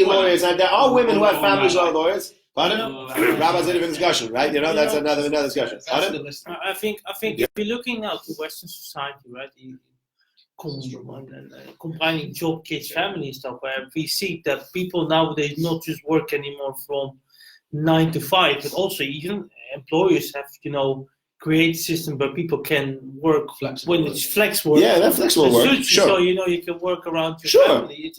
lawyers, and there are women who have families who are lawyers. Pardon? Rabbis in a discussion, right? That's another discussion. Pardon? I think if you're looking now to Western society, right, combining job, kids, family and stuff, where we see that people nowadays not just work anymore from 9 to 5, but also even employers have, create a system where people can work when it's flex work. Yeah, that's flexible work. Sure. So you can work around your family.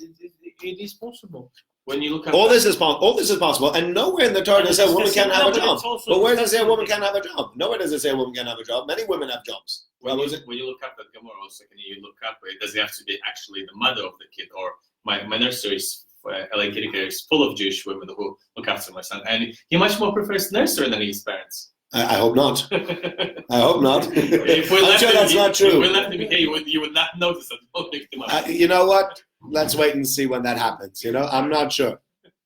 It is possible. When you look at all this is possible, and nowhere in the Torah does it say a woman can't have a job. But where does it say a woman can't have a job? Nowhere does it say a woman can't have a job. Many women have jobs. When you look up at Gemara, also, can you look up? Does it have to be actually the mother of the kid, or my nursery is LA Kitty Care is full of Jewish women who look after my son, and he much more prefers nursery than his parents. I hope not. I hope not. If we I'm sure that's not true. If we left him here, you would not notice that. Don't pick him up. You know what? Let's wait and see when that happens. I'm not sure.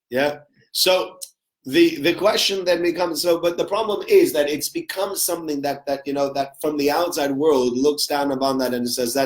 Yeah. So the question then becomes, but the problem is that it's become something that from the outside world looks down upon that and says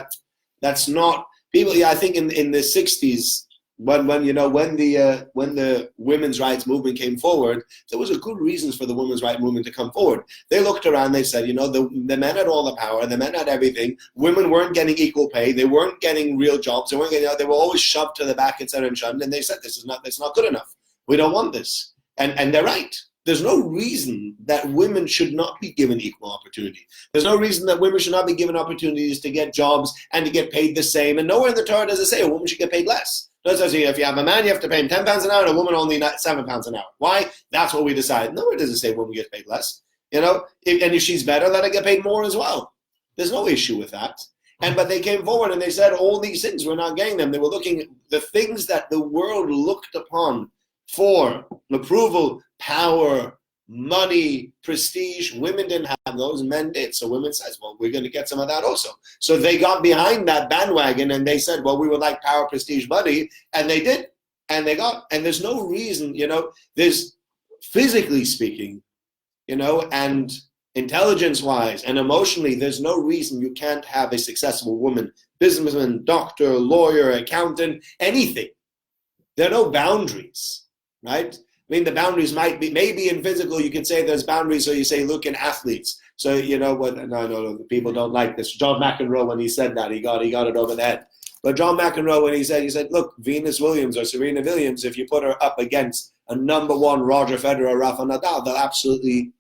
that's not people. Yeah, I think in the 60s when the women's rights movement came forward, there was a good reasons for the women's rights movement to come forward. They looked around, they said, the men had all the power, the men had everything. Women weren't getting equal pay, they weren't getting real jobs, they weren't getting, they were always shoved to the back, etc. and shunned. And they said, that's not good enough. We don't want this. And they're right. There's no reason that women should not be given equal opportunity. There's no reason that women should not be given opportunities to get jobs and to get paid the same. And nowhere in the Torah does it say a woman should get paid less. It says if you have a man, you have to pay him £10 an hour, and a woman only £7 an hour. Why? That's what we decide. Nowhere does it say a woman gets paid less. And if she's better, let her get paid more as well. There's no issue with that. But they came forward and they said all these things, we're not getting them. They were looking at the things that the world looked upon for approval, power, money, prestige. Women didn't have those, men did. So women says, well, we're going to get some of that also. So they got behind that bandwagon and they said, well, we would like power, prestige, money. And they did. And they got, and there's no reason, there's physically speaking, and intelligence-wise and emotionally, there's no reason you can't have a successful woman, businessman, doctor, lawyer, accountant, anything. There are no boundaries, right? I mean, the boundaries might be, maybe in physical, you could say there's boundaries, so you say, look, in athletes. So, no, people don't like this. John McEnroe, when he said that, he got it over the head. But John McEnroe, when he said, look, Venus Williams or Serena Williams, if you put her up against a number one Roger Federer or Rafa Nadal, they'll absolutely,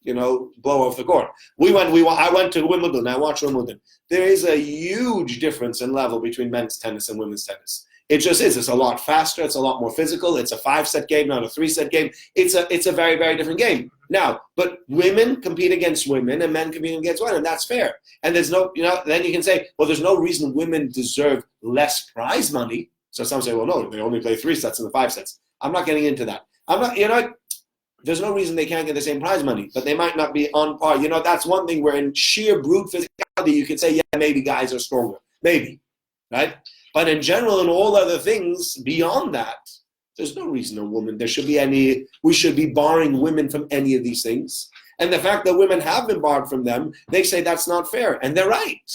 blow off the court. I went to Wimbledon, I watched Wimbledon. There is a huge difference in level between men's tennis and women's tennis. It just is. It's a lot faster. It's a lot more physical. It's a 5-set game, not a 3-set game. It's a very, very different game. Now, but women compete against women and men compete against men, and that's fair. And there's no, then you can say, well, there's no reason women deserve less prize money. So some say, well, no, they only play 3 sets in the 5 sets. I'm not getting into that. I'm not, there's no reason they can't get the same prize money, but they might not be on par. That's one thing where in sheer brute physicality, you could say, yeah, maybe guys are stronger. Maybe, right? But in general, in all other things beyond that, there's no reason we should be barring women from any of these things. And the fact that women have been barred from them, they say that's not fair. And they're right.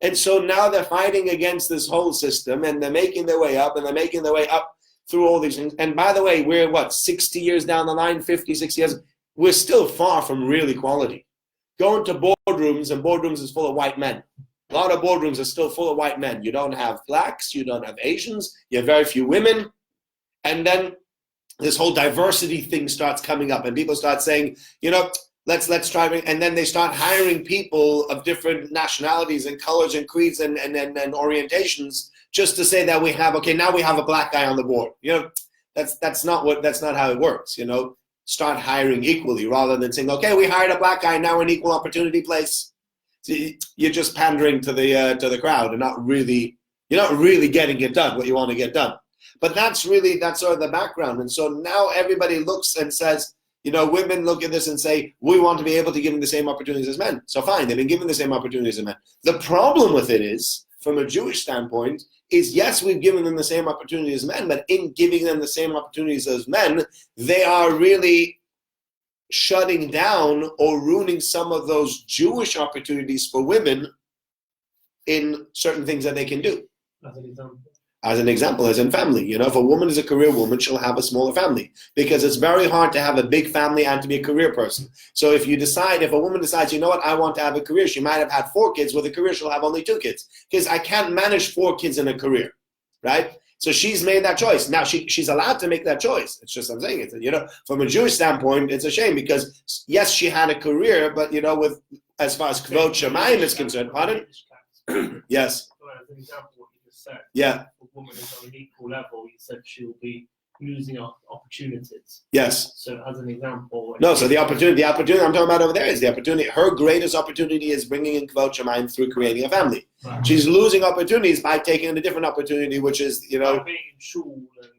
And so now they're fighting against this whole system and they're making their way up and they're making their way up through all these things. And by the way, we're 60 years down the line, 50, 60 years, we're still far from real equality. Going to boardrooms, and boardrooms is full of white men. A lot of boardrooms are still full of white men. You don't have blacks, you don't have Asians, you have very few women. And then this whole diversity thing starts coming up and people start saying, let's try, and then they start hiring people of different nationalities and colors and creeds and orientations just to say that now we have a black guy on the board. That's not how it works. Start hiring equally rather than saying, okay, we hired a black guy, now we're an equal opportunity place. You're just pandering to the crowd and you're not really getting it done what you want to get done. But that's sort of the background. And so now everybody looks and says, women look at this and say, we want to be able to give them the same opportunities as men. So fine, they've been given the same opportunities as men. The problem with it is, from a Jewish standpoint, is yes, we've given them the same opportunities as men, but in giving them the same opportunities as men, they are really shutting down or ruining some of those Jewish opportunities for women in certain things that they can do. As an example, as in family. If a woman is a career woman, she'll have a smaller family because it's very hard to have a big family and to be a career person. So if a woman decides, I want to have a career, she might have had 4 kids. With a career, she'll have only 2 kids because I can't manage 4 kids in a career, right? So she's made that choice. Now she's allowed to make that choice. It's just I'm saying it. From a Jewish standpoint, it's a shame because yes, she had a career, but with as far as Kvod Shemayim is concerned, pardon? Yes. As an example, what you just said. Yeah. A woman is on an equal level. You said she'll be losing opportunities. Yes. So as an example. No, so the opportunity I'm talking about over there is the opportunity. Her greatest opportunity is bringing in Kvod Shemayim through creating a family. Right. She's losing opportunities by taking a different opportunity, which is, being in shul and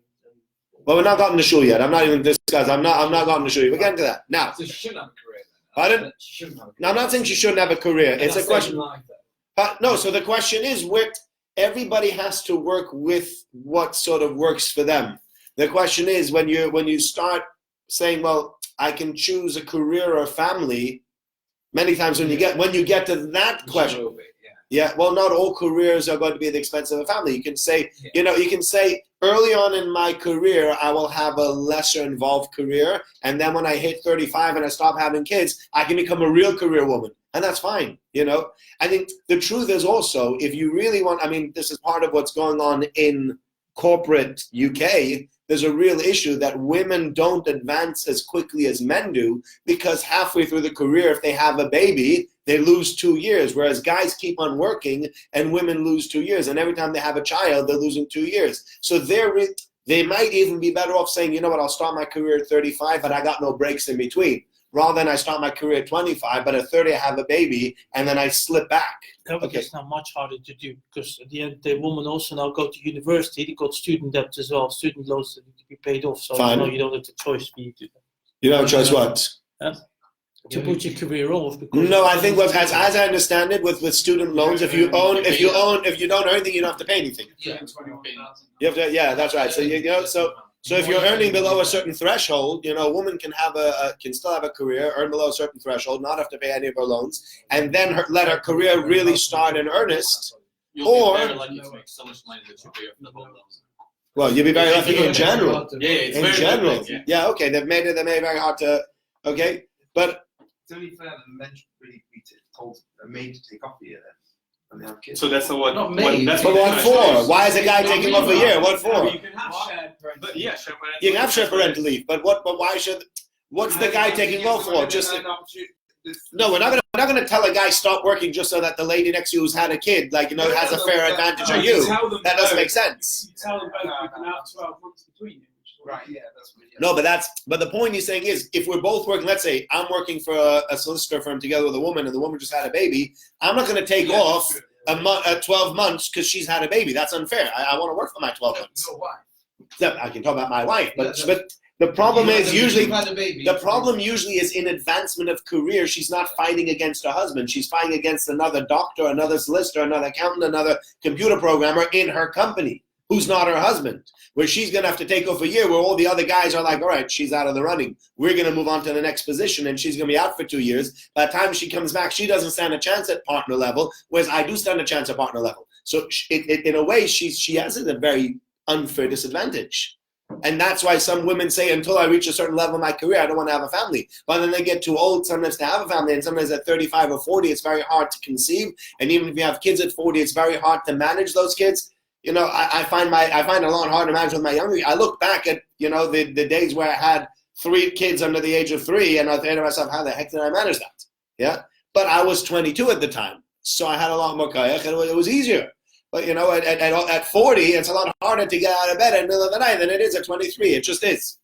well, we're not gotten to shul yet. I'm not even discussing. I'm not gotten to shul yet. We're getting to that now. So she shouldn't have a career. Pardon? She shouldn't have a career. No, I'm not saying she shouldn't have a career. It's a question. Like that. No, so the question is, everybody has to work with what sort of works for them. The question is, when you start saying, well, I can choose a career or a family, many times when you get to that question, Yeah, well, not all careers are going to be at the expense of a family. You can say, you can say early on in my career, I will have a lesser involved career. And then when I hit 35 and I stop having kids, I can become a real career woman. And that's fine, I think the truth is also, if you really want, this is part of what's going on in corporate UK. There's a real issue that women don't advance as quickly as men do because halfway through the career, if they have a baby, they lose 2 years, whereas guys keep on working and women lose 2 years. And every time they have a child, they're losing 2 years. So they might even be better off saying, you know what, I'll start my career at 35, but I got no breaks in between. Rather than I start my career at 25, but at 30 I have a baby, and then I slip back. It's now much harder to do because at the end, the women also now go to university. They got student debt as well, student loans that need to be paid off. So you don't have the choice for you to. You don't have a choice what? To put your career off. Because no, I think as I understand it, with student loans, if you don't earn anything, you don't have to pay anything. Yeah, You have to, yeah, that's right. So so if you're earning below a certain threshold, a woman can still have a career, earn below a certain threshold, not have to pay any of her loans, and then let her career really start in earnest. You'll be very lucky to make so much money that you pay off the whole loans. Well, you'll be very lucky in general. It's in very general. Good, yeah, okay. They've made it very hard to. Okay, but it's only fair that the men should really be told are made to take off a year then when they have kids. So that's the one. Not me. That's but what for? Why is a guy Not taking me. off a year? What for? You can have shared parental But yeah, shared parental You can have shared parental leave, but why should? What's the guy taking off for? Just no, we're not gonna tell a guy stop working just so that the lady next to you who's had a kid, has a fair advantage of you. That doesn't make sense. You tell them both you can have 12 months between them. Right, yeah, that's what. No, but the point he's saying is, if we're both working, let's say I'm working for a solicitor firm together with a woman, and the woman just had a baby, I'm not going to take off 12 months because she's had a baby. That's unfair. I want to work for my 12 months. No, why? I can talk about my wife, but the problem is usually You've had a baby. the problem usually is in advancement of career. She's not fighting against her husband. She's fighting against another doctor, another solicitor, another accountant, another computer programmer in her company who's not her husband. Where she's going to have to take off a year where all the other guys are like, all right, she's out of the running. We're going to move on to the next position, and she's going to be out for 2 years. By the time she comes back, she doesn't stand a chance at partner level, whereas I do stand a chance at partner level. So in a way, she has a very unfair disadvantage. And that's why some women say, until I reach a certain level in my career, I don't want to have a family. But then they get too old sometimes to have a family, and sometimes at 35 or 40, it's very hard to conceive. And even if you have kids at 40, it's very hard to manage those kids. I find it a lot harder to manage with my younger. I look back at the days where I had 3 kids under the age of 3, and I think to myself, how the heck did I manage that? Yeah, but I was 22 at the time, so I had a lot more kayach, and it was easier. But at 40, it's a lot harder to get out of bed in the middle of the night than it is at 23. It just is.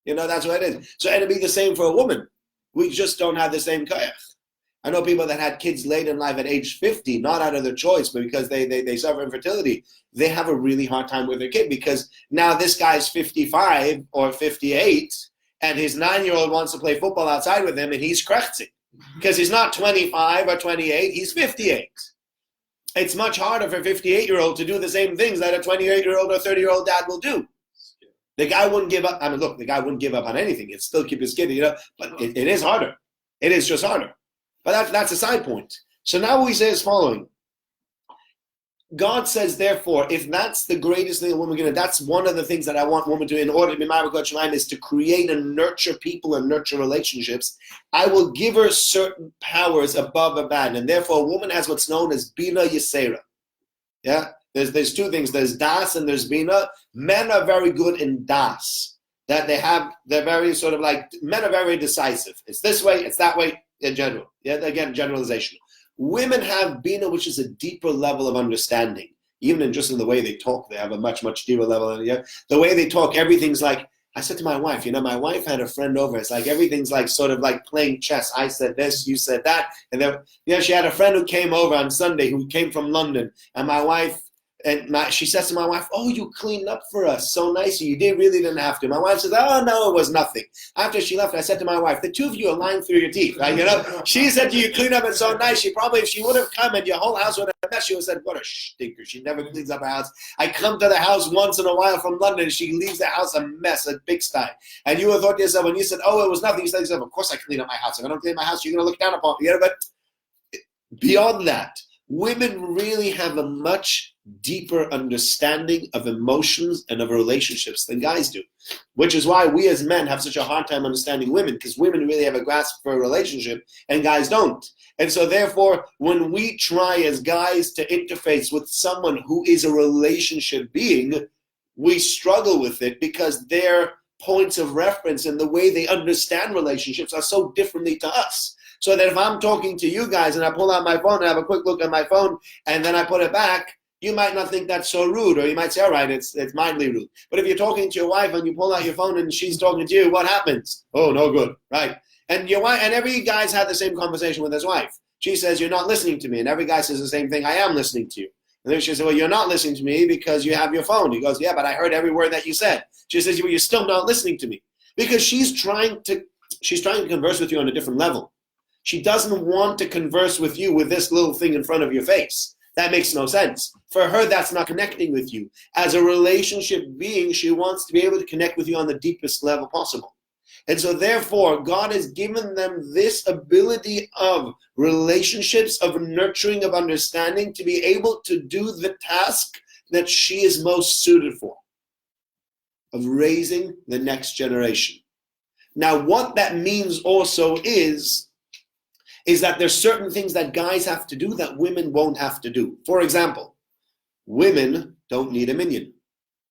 That's what it is. So it'll be the same for a woman. We just don't have the same kayach. I know people that had kids late in life at age 50, not out of their choice, but because they suffer infertility. They have a really hard time with their kid because now this guy's 55 or 58, and his 9-year-old wants to play football outside with him, and he's krechzig because he's not 25 or 28, he's 58. It's much harder for a 58-year-old to do the same things that a 28-year-old or 30-year-old dad will do. The guy wouldn't give up. The guy wouldn't give up on anything. He'd still keep his kid, but it is harder. It is just harder. But that's a side point. So now what we say is following. God says, therefore, if that's the greatest thing a woman can do, that's one of the things that I want women to do in order to be my Shemaim, is to create and nurture people and nurture relationships. I will give her certain powers above a man. And therefore, a woman has what's known as Bina Yisera. Yeah? There's 2 things. There's Das and there's Bina. Men are very good in Das. That they're very sort of men are very decisive. It's this way, it's that way. In general, again, generalization. Women have Bina, which is a deeper level of understanding. Even in the way they talk, they have a much, much deeper level. The way they talk, everything's like, I said to my wife, my wife had a friend over. It's like everything's like sort of like playing chess. I said this, you said that. And then, she had a friend who came over on Sunday who came from London. And my wife, she says to my wife, oh, you cleaned up for us so nice. You really didn't have to. My wife says, oh, no, it was nothing. After she left, I said to my wife, the 2 of you are lying through your teeth. She said to you, clean up, it's so nice. If she would have come and your whole house would have messed, she would have said, what a stinker. She never cleans up her house. I come to the house once in a while from London, she leaves the house a mess, a pigsty. And you would have thought to yourself, when you said, oh, it was nothing, you said to yourself, of course I clean up my house. If I don't clean my house, you're going to look down upon me. But beyond that, women really have a much deeper understanding of emotions and of relationships than guys do, which is why we as men have such a hard time understanding women, because women really have a grasp for a relationship and guys don't. And so therefore, when we try as guys to interface with someone who is a relationship being, we struggle with it because their points of reference and the way they understand relationships are so differently to us. So that if I'm talking to you guys and I pull out my phone and have a quick look at my phone and then I put it back, you might not think that's so rude, or you might say, all right, it's mildly rude. But if you're talking to your wife and you pull out your phone and she's talking to you, what happens? Oh, no good, right? And your wife, and every guy's had the same conversation with his wife. She says, you're not listening to me. And every guy says the same thing, I am listening to you. And then she says, well, you're not listening to me because you have your phone. He goes, yeah, but I heard every word that you said. She says, well, you're still not listening to me. Because she's trying to converse with you on a different level. She doesn't want to converse with you with this little thing in front of your face. That makes no sense. For her, that's not connecting with you. As a relationship being, she wants to be able to connect with you on the deepest level possible. And so therefore, God has given them this ability of relationships, of nurturing, of understanding, to be able to do the task that she is most suited for, of raising the next generation. Now, what that means also is that there's certain things that guys have to do that women won't have to do. For example, women don't need a minyan.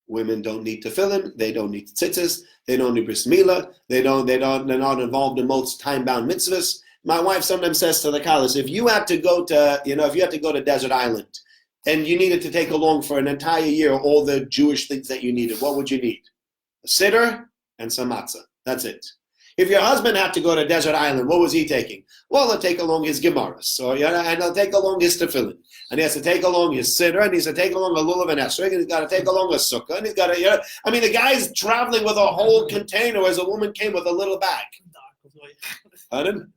Women don't need tefillin. They don't need tzitzis. They don't need bris milah. They're not involved in most time-bound mitzvahs. My wife sometimes says to the Kalas, if you had to go to Desert Island and you needed to take along for an entire year all the Jewish things that you needed, what would you need? A siddur and some matzah. That's it. If your husband had to go to Desert Island, what was he taking? Well, he'll take along his gemaras, and he'll take along his tefillin, and he has to take along his siddur, and he has to take along a lulav and esrog, and he's got to take along a sukkah, and he's got to, the guy's traveling with a whole container, whereas a woman came with a little bag. Pardon?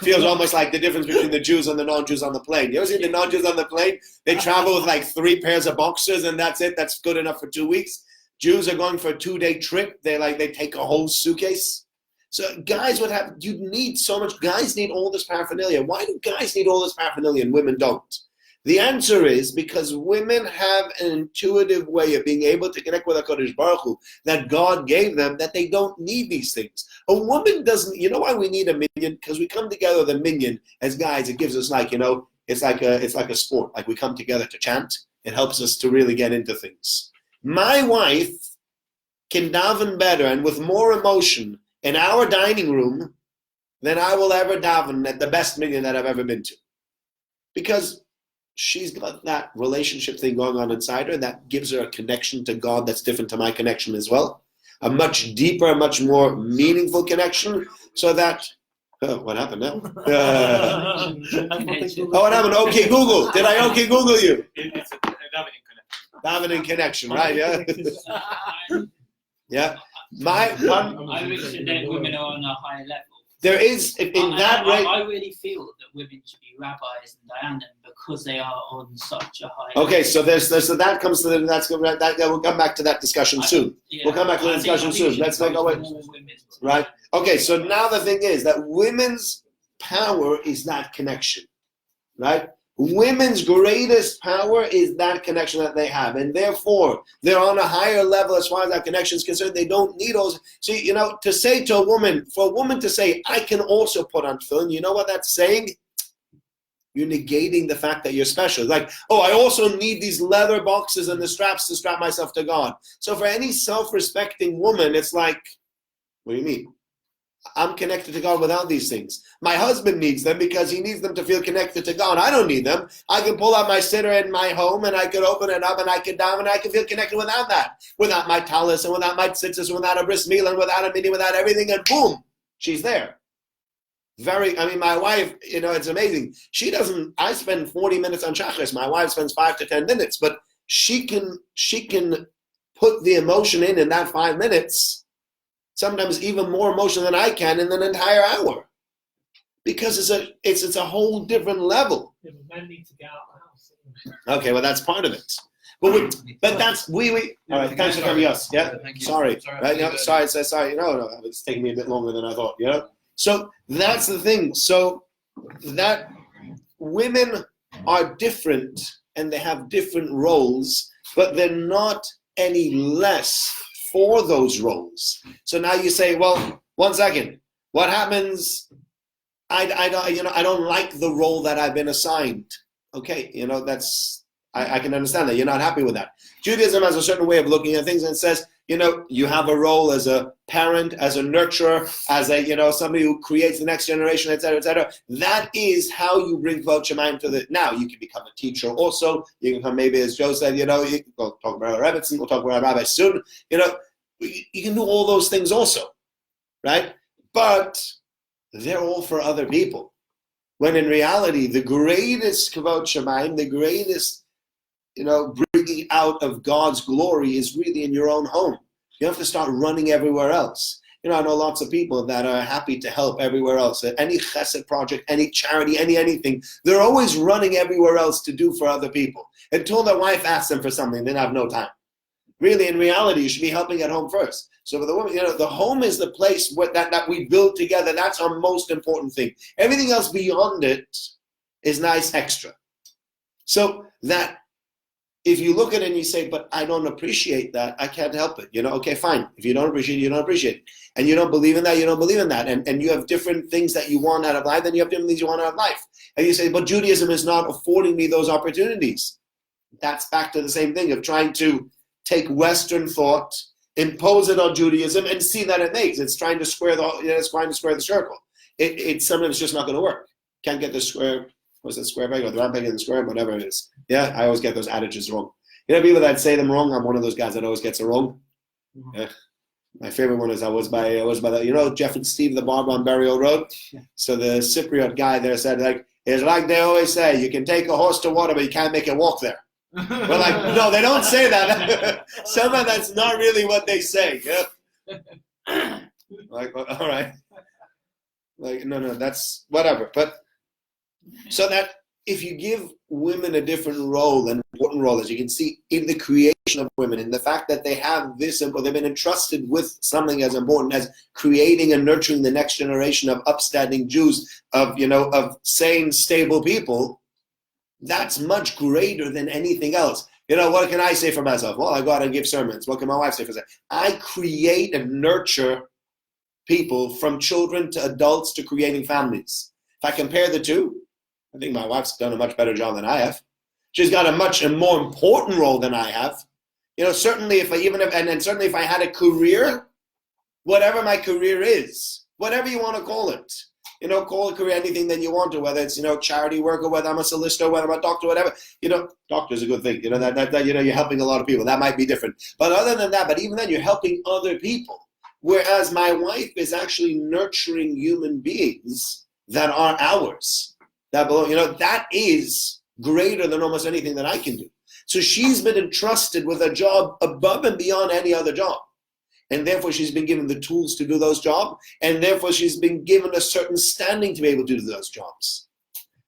Feels almost like the difference between the Jews and the non-Jews on the plane. You ever seen the non-Jews on the plane? They travel with like 3 pairs of boxers, and that's it. That's good enough for 2 weeks. Jews are going for a 2-day trip. They take a whole suitcase. So guys you need so much. Guys need all this paraphernalia. Why do guys need all this paraphernalia and women don't? The answer is because women have an intuitive way of being able to connect with HaKadosh Baruch Hu that God gave them, that they don't need these things. A woman doesn't. You know why we need a minyan? Because we come together with a minyan as guys. It gives us it's like a sport. Like we come together to chant. It helps us to really get into things. My wife can daven better and with more emotion in our dining room than I will ever daven at the best minyan that I've ever been to. Because she's got that relationship thing going on inside her that gives her a connection to God that's different to my connection as well. A much deeper, much more meaningful connection, so that... what happened now? What happened? Okay, Google. Did I okay Google you? It's a davening connection. Davening connection, right? Yeah. Yeah. I wish that women are on a higher level. There is in that way. I really feel that women should be rabbis and dayanim because they are on such a high. Okay, so that comes to we'll come back to that discussion soon. We'll come back to the discussion soon. Let's not go away. Right. Okay, so now the thing is that women's power is that connection, right? Women's greatest power is that connection that they have, and therefore they're on a higher level as far as that connection is concerned. They don't need all. See, to say to a woman, for a woman to say, "I can also put on tefillin," you know what that's saying? You're negating the fact that you're special. Like, oh, I also need these leather boxes and the straps to strap myself to God. So for any self-respecting woman, it's like, what do you mean? I'm connected to God without these things. My husband needs them because he needs them to feel connected to God. I don't need them. I can pull out my siddur in my home and I could open it up and I could daven and I can feel connected without that. Without my talis and without my tzitzis and without a bris milah and without a mini, without everything, and boom, she's there. My wife, it's amazing. I spend 40 minutes on shachris. My wife spends 5 to 10 minutes, but she can put the emotion in that 5 minutes. Sometimes even more emotion than I can in an entire hour, because it's a whole different level. Yeah, but men need to get out of the house. Okay, well that's part of it. But that's we. All right, thanks for coming. Yes, yeah. Sorry, right? No, sorry. No, it's taking me a bit longer than I thought. So that's the thing. So that women are different and they have different roles, but they're not any less for those roles. So now you say, well, one second, what happens? I don't like the role that I've been assigned. Okay, that's I can understand that you're not happy with that. Judaism has a certain way of looking at things, and it says, you have a role as a parent, as a nurturer, as a somebody who creates the next generation, etc., etc. That is how you bring Kvod Shemaim to the. Now you can become a teacher also. You can come, maybe as Joe said, you can go talk about Rabbi Rebbitzin, we'll talk about Rabbi soon. You can do all those things also, right? But they're all for other people. When in reality, the greatest Kvod Shemaim, the greatest bringing out of God's glory is really in your own home. You have to start running everywhere else. I know lots of people that are happy to help everywhere else. Any chesed project, any charity, anything, they're always running everywhere else to do for other people. Until their wife asks them for something, they have no time. Really, in reality, you should be helping at home first. So for the woman, the home is the place that we build together. That's our most important thing. Everything else beyond it is nice extra. So that if you look at it and you say, but I don't appreciate that, I can't help it. Okay, fine. If you don't appreciate it, you don't appreciate it. And you don't believe in that, you don't believe in that. And you have different things that you want out of life, then you have different things you want out of life. And you say, but Judaism is not affording me those opportunities. That's back to the same thing of trying to take Western thought, impose it on Judaism, and see that it makes. It's trying to square the circle. It sometimes just not going to work. Can't get the square. Was it square peg or the round peg in the square? Whatever it is. Yeah, I always get those adages wrong. People that say them wrong. I'm one of those guys that always gets it wrong. Yeah. My favorite one is I was by the Jeff and Steve the barber on Burial Road. So the Cypriot guy there said it's like they always say, you can take a horse to water, but you can't make it walk there. We're like, no, they don't say that. Somehow that's not really what they say. Yeah. Like, all right. Like, no, that's whatever. But so that if you give women a different role, an important role, as you can see in the creation of women, in the fact that they have this, they've been entrusted with something as important as creating and nurturing the next generation of upstanding Jews, of sane, stable people. That's much greater than anything else. What can I say for myself? Well, I go out and give sermons. What can my wife say for that? I create and nurture people from children to adults to creating families. If I compare the two, I think my wife's done a much better job than I have. She's got a more important role than I have. Certainly if I had a career, whatever my career is, whatever you want to call it, call a career anything that you want to, whether it's, charity work or whether I'm a solicitor, whether I'm a doctor, whatever. Doctor's a good thing. That you're helping a lot of people. That might be different. But other than that, but even then, you're helping other people. Whereas my wife is actually nurturing human beings that are ours. That belong, that is greater than almost anything that I can do. So she's been entrusted with a job above and beyond any other job. And therefore she's been given the tools to do those jobs, and therefore she's been given a certain standing to be able to do those jobs.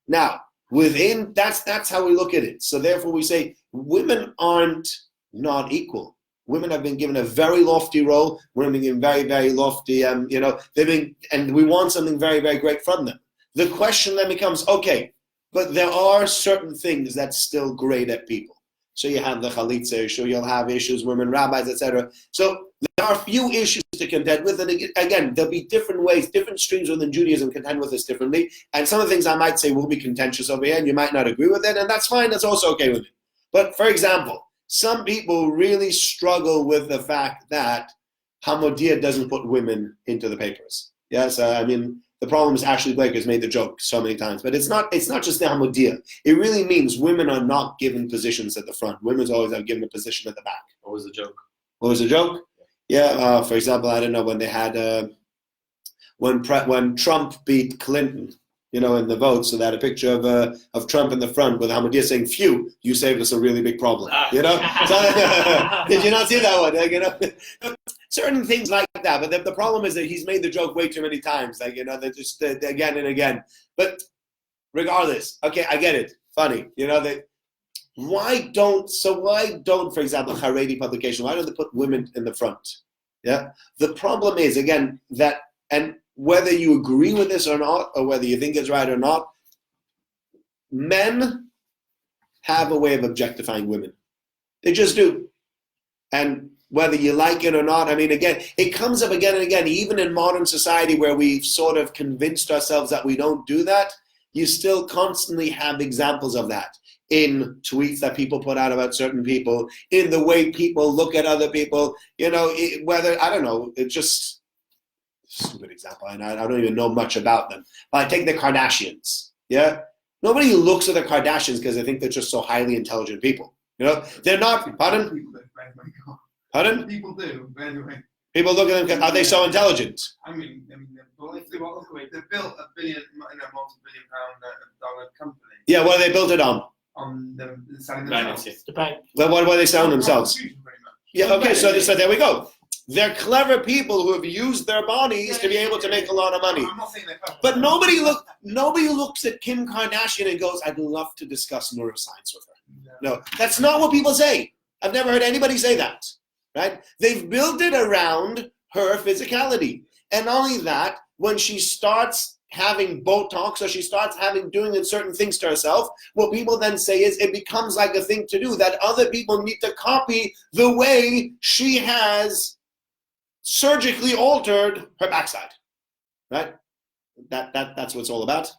Now, that's how we look at it. So therefore we say women aren't not equal. Women have been given a very lofty role. Women have been given very, very lofty, and we want something very, very great from them. The question then becomes, okay, but there are certain things that's still great at people. So you have the chalitza issue, you'll have issues, women rabbis, etc. So there are a few issues to contend with, and again, there'll be different ways, different streams within Judaism contend with this differently, and some of the things I might say will be contentious over here, and you might not agree with it, and that's fine, that's also okay with it. But for example, some people really struggle with the fact that Hamodia doesn't put women into the papers. Yes, the problem is Ashley Blake has made the joke so many times, but it's not just the Hamodia. It really means women are not given positions at the front. Women's always are given a position at the back. What was the joke? What was the joke? Yeah, for example, I don't know when they had when Trump beat Clinton, in the vote, so they had a picture of Trump in the front with Hamodia saying, "Phew, you saved us a really big problem." So, did you not see that one? Certain things like that, but the problem is that he's made the joke way too many times, they're just again and again. But regardless, okay, I get it. Funny, why don't, for example, Haredi publication, why don't they put women in the front? Yeah, the problem is again that, and whether you agree with this or not, or whether you think it's right or not, men have a way of objectifying women. They just do. And whether you like it or not, I mean, again, it comes up again and again, even in modern society where we've sort of convinced ourselves that we don't do that, you still constantly have examples of that in tweets that people put out about certain people, in the way people look at other people, whether, I don't know, it's just a stupid example, and I don't even know much about them. But I take the Kardashians, yeah? Nobody looks at the Kardashians because they think they're just so highly intelligent people. They're not, pardon? People do, but anyway, go on. Pardon? People do, but anyway. People look at them, are they so intelligent? I mean, they've built a multi-billion pound dollar company Yeah, what do they built it on? them selling Vanity. themselves. The bank. Well, what are they selling themselves? Prostitution, pretty much. Yeah, okay, so there we go. They're clever people who have used their bodies to be able to make a lot of money. I'm not saying they're clever. But nobody looks at Kim Kardashian and goes, I'd love to discuss neuroscience with her. No, that's not what people say. I've never heard anybody say that, right? They've built it around her physicality. And not only that, when she starts having Botox or she starts doing certain things to herself, what people then say is it becomes like a thing to do, that other people need to copy the way she has surgically altered her backside, right? That's what it's all about.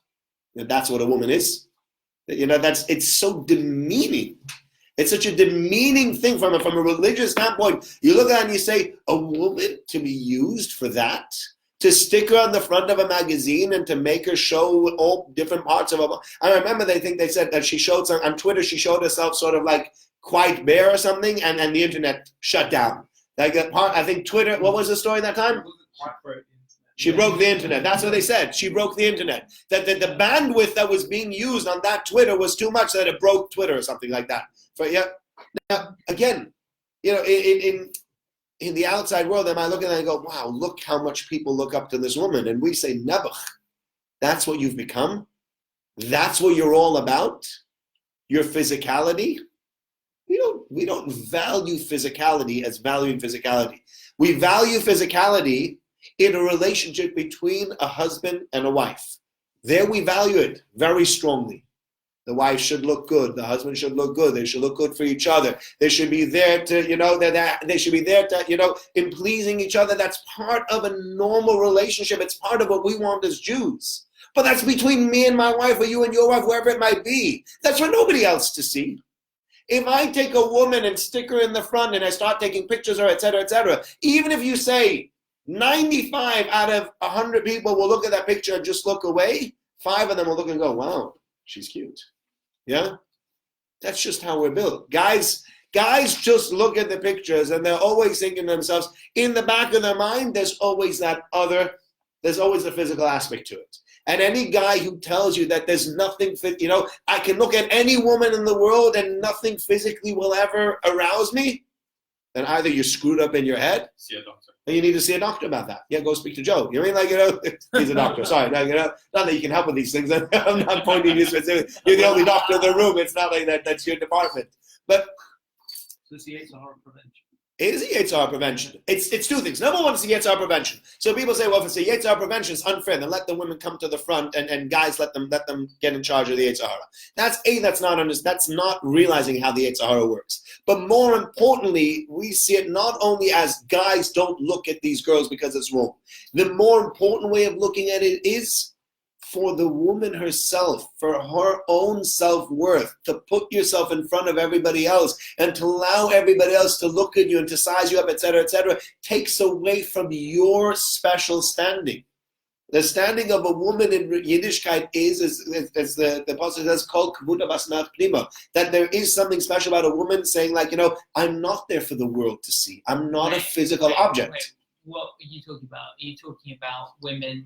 That's what a woman is. It's so demeaning. It's such a demeaning thing from a religious standpoint. You look at it and you say, a woman to be used for that? To stick her on the front of a magazine and to make her show all different parts of her body. I remember they said that she showed some, on Twitter, she showed herself sort of like quite bare or something, and the internet shut down. Like I think Twitter, what was the story that time? She broke the internet. That's what they said. She broke the internet. That the bandwidth that was being used on that Twitter was too much that it broke Twitter or something like that. Now, again, in the outside world, they might look at it and go, wow, look how much people look up to this woman. And we say, Nebuch, that's what you've become? That's what you're all about? Your physicality? We don't value physicality as valuing physicality. We value physicality in a relationship between a husband and a wife. There we value it very strongly. The wife should look good. The husband should look good. They should look good for each other. They should be there to, they should be there to, in pleasing each other. That's part of a normal relationship. It's part of what we want as Jews. But that's between me and my wife, or you and your wife, wherever it might be. That's for nobody else to see. If I take a woman and stick her in the front and I start taking pictures of her, etc., even if you say 95 out of 100 people will look at that picture and just look away, 5 of them will look and go, wow, she's cute. Yeah? That's just how we're built. Guys just look at the pictures and they're always thinking to themselves, in the back of their mind, there's always the physical aspect to it. And any guy who tells you that there's nothing, I can look at any woman in the world and nothing physically will ever arouse me, then either you're screwed up in your head, See a doctor. and you need to see a doctor about that. Yeah, go speak to Joe. You know what I mean? He's a doctor. Sorry, no, not that you can help with these things. I'm not pointing you specifically. You're the only doctor in the room. It's not like that's your department. But So it's the Yitzhar prevention. it is a Yitzhar prevention. It's two things. Number one is the Yitzhar prevention. So people say, well, if it's a Yitzhar prevention, it's unfair. Then let the women come to the front and guys let them get in charge of the Yitzhar. That's not realizing how the Yitzhar works. But more importantly, we see it not only as guys don't look at these girls because it's wrong. The more important way of looking at it is for the woman herself, for her own self-worth, to put yourself in front of everybody else and to allow everybody else to look at you and to size you up, etc., takes away from your special standing. The standing of a woman in Yiddishkeit is, as the Apostle says, called Kvuda Basmat Prima, that there is something special about a woman saying, like, I'm not there for the world to see. I'm not a physical object. Wait. What are you talking about? Are you talking about women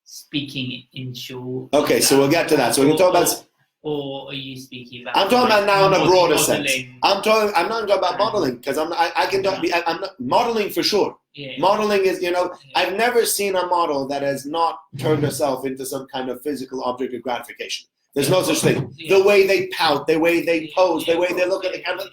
speaking in shul? Okay, so we'll get to that. So we can talk about. Or are you speaking about? I'm talking about now in a broader sense. modeling? I'm not talking about modeling because I'm not modeling for sure. Yeah. Modeling is, I've never seen a model that has not turned herself into some kind of physical object of gratification. There's no such thing. Yeah. The way they pout, the way they pose, the way they look at the camera,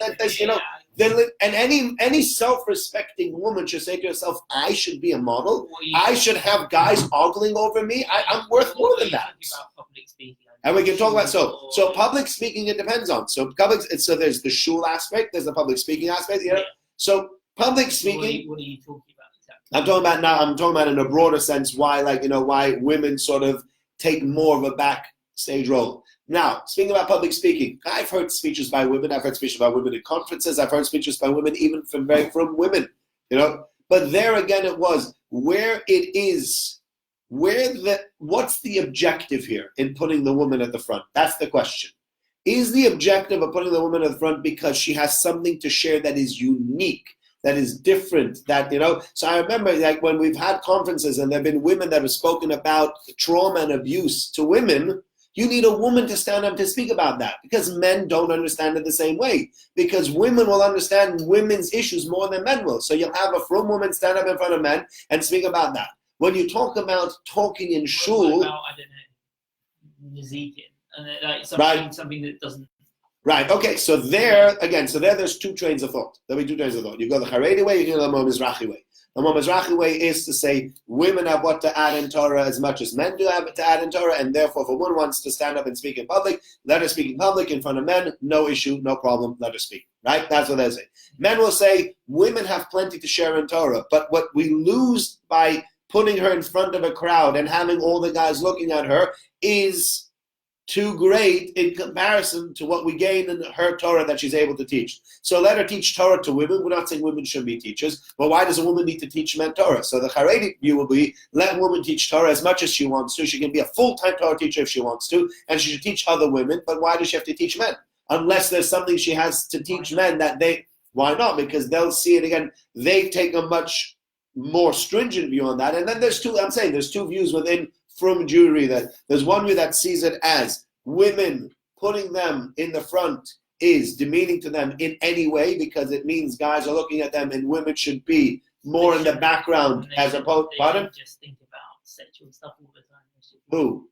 and any self-respecting woman should say to herself, I should be a model. I should have guys ogling over me. I'm worth more than that. Talking about public speaking, I And we can talk about so public speaking. It depends on so there's the shul aspect, there's the public speaking aspect. Yeah. So public speaking. What are you talking about exactly? I'm talking about in a broader sense why why women sort of take more of a backstage role. Now, speaking about public speaking, I've heard speeches by women. I've heard speeches by women at conferences. I've heard speeches by women even from women. But there again, it was where it is. What's the objective here in putting the woman at the front? That's the question. Is the objective of putting the woman at the front because she has something to share that is unique, that is different, So I remember like when we've had conferences and there have been women that have spoken about trauma and abuse to women, you need a woman to stand up to speak about that because men don't understand it the same way. Because women will understand women's issues more than men will. So you'll have a frum woman stand up in front of men and speak about that. When you talk about talking in shul, what about, I don't know, Ezekiel, and something that doesn't. Right. Okay. So there's two trains of thought. There'll be two trains of thought. You go the Haredi way, you go the Mizrahi way. The Mizrahi way is to say women have what to add in Torah as much as men do have to add in Torah, and therefore, if a woman wants to stand up and speak in public, let her speak in public in front of men. No issue, no problem. Let her speak. Right? That's what they say. Men will say women have plenty to share in Torah, but what we lose by putting her in front of a crowd and having all the guys looking at her is too great in comparison to what we gain in her Torah that she's able to teach. So let her teach Torah to women. We're not saying women should be teachers, but why does a woman need to teach men Torah? So the Haredi view will be, let a woman teach Torah as much as she wants to. She can be a full-time Torah teacher if she wants to, and she should teach other women, but why does she have to teach men? Unless there's something she has to teach men why not? Because they'll see it again. They take a much more stringent view on that. And then there's two views within from Jewry. That there's one view that sees it as women putting them in the front is demeaning to them in any way because it means guys are looking at them and women should be more in the background as opposed. Pardon? Just think about sexual stuff all the time. Who?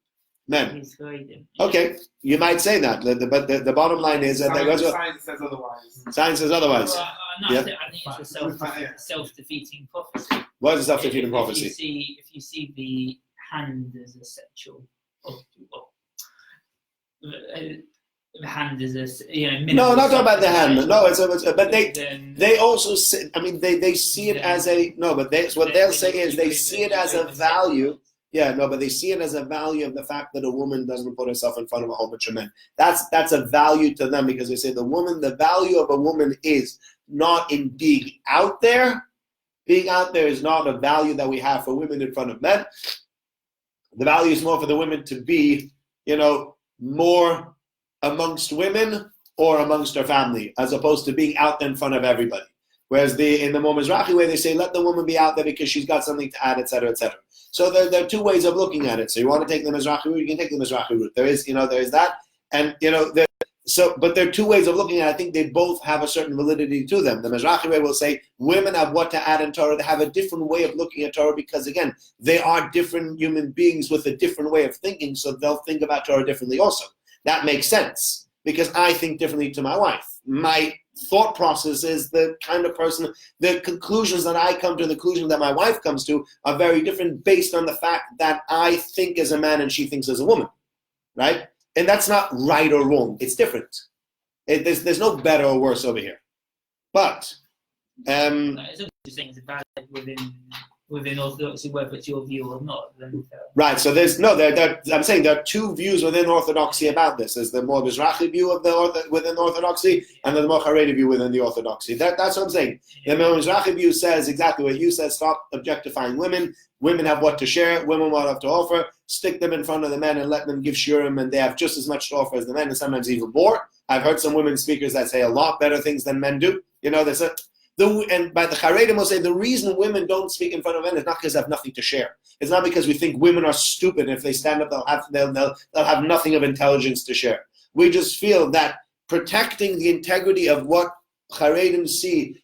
Men. Yeah. Okay, you might say that, but the bottom line is that science says otherwise. Science says otherwise. Well, no, Yeah. I think it's a self-defeating prophecy. What is a self-defeating prophecy? If you see the hand as a sexual, the hand as a No, not talking about the hand. No, but they also say, they see it as a but what they'll say is they see it as a value. Yeah, no, but they see it as a value of the fact that a woman doesn't put herself in front of a whole bunch of men. That's a value to them because they say the value of a woman is not in being out there. Being out there is not a value that we have for women in front of men. The value is more for the women to be, more amongst women or amongst her family, as opposed to being out there in front of everybody. Whereas in the more Mizrahi way, they say, let the woman be out there because she's got something to add, etc., etc. So there are two ways of looking at it. So you want to take the Mizrahi route, you can take the Mizrahi route. There is that. And, but there are two ways of looking at it. I think they both have a certain validity to them. The Mizrahi way will say, women have what to add in Torah. They have a different way of looking at Torah because, again, they are different human beings with a different way of thinking, so they'll think about Torah differently also. That makes sense because I think differently to my wife. My thought process is the kind of person, the conclusions that I come to, the conclusions that my wife comes to are very different based on the fact that I think as a man and she thinks as a woman, right? And that's not right or wrong. It's different. There's no better or worse over here. But it's interesting. It's valid within Orthodoxy, whether it's your view or not. Right. So I'm saying there are two views within Orthodoxy about this. There's the more Mizrahi view of within Orthodoxy, and then the more Haredi view within the Orthodoxy. That's what I'm saying. The more Mizrahi view says exactly what you said. Stop objectifying women. Women have what to share. Women what have to offer. Stick them in front of the men and let them give shiurim, and they have just as much to offer as the men, and sometimes even more. I've heard some women speakers that say a lot better things than men do. And by the Haredim will say the reason women don't speak in front of men is not because they have nothing to share. It's not because we think women are stupid. If they stand up, they'll have nothing of intelligence to share. We just feel that protecting the integrity of what Haredim see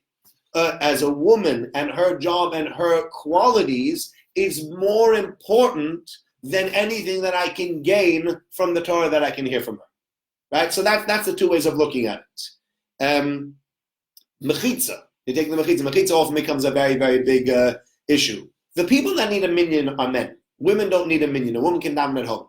as a woman and her job and her qualities is more important than anything that I can gain from the Torah that I can hear from her. Right? So that's the two ways of looking at it. Mechitza. You take the mechitza. Mechitza often becomes a very, very big issue. The people that need a minyan are men. Women don't need a minyan. A woman can daven at home.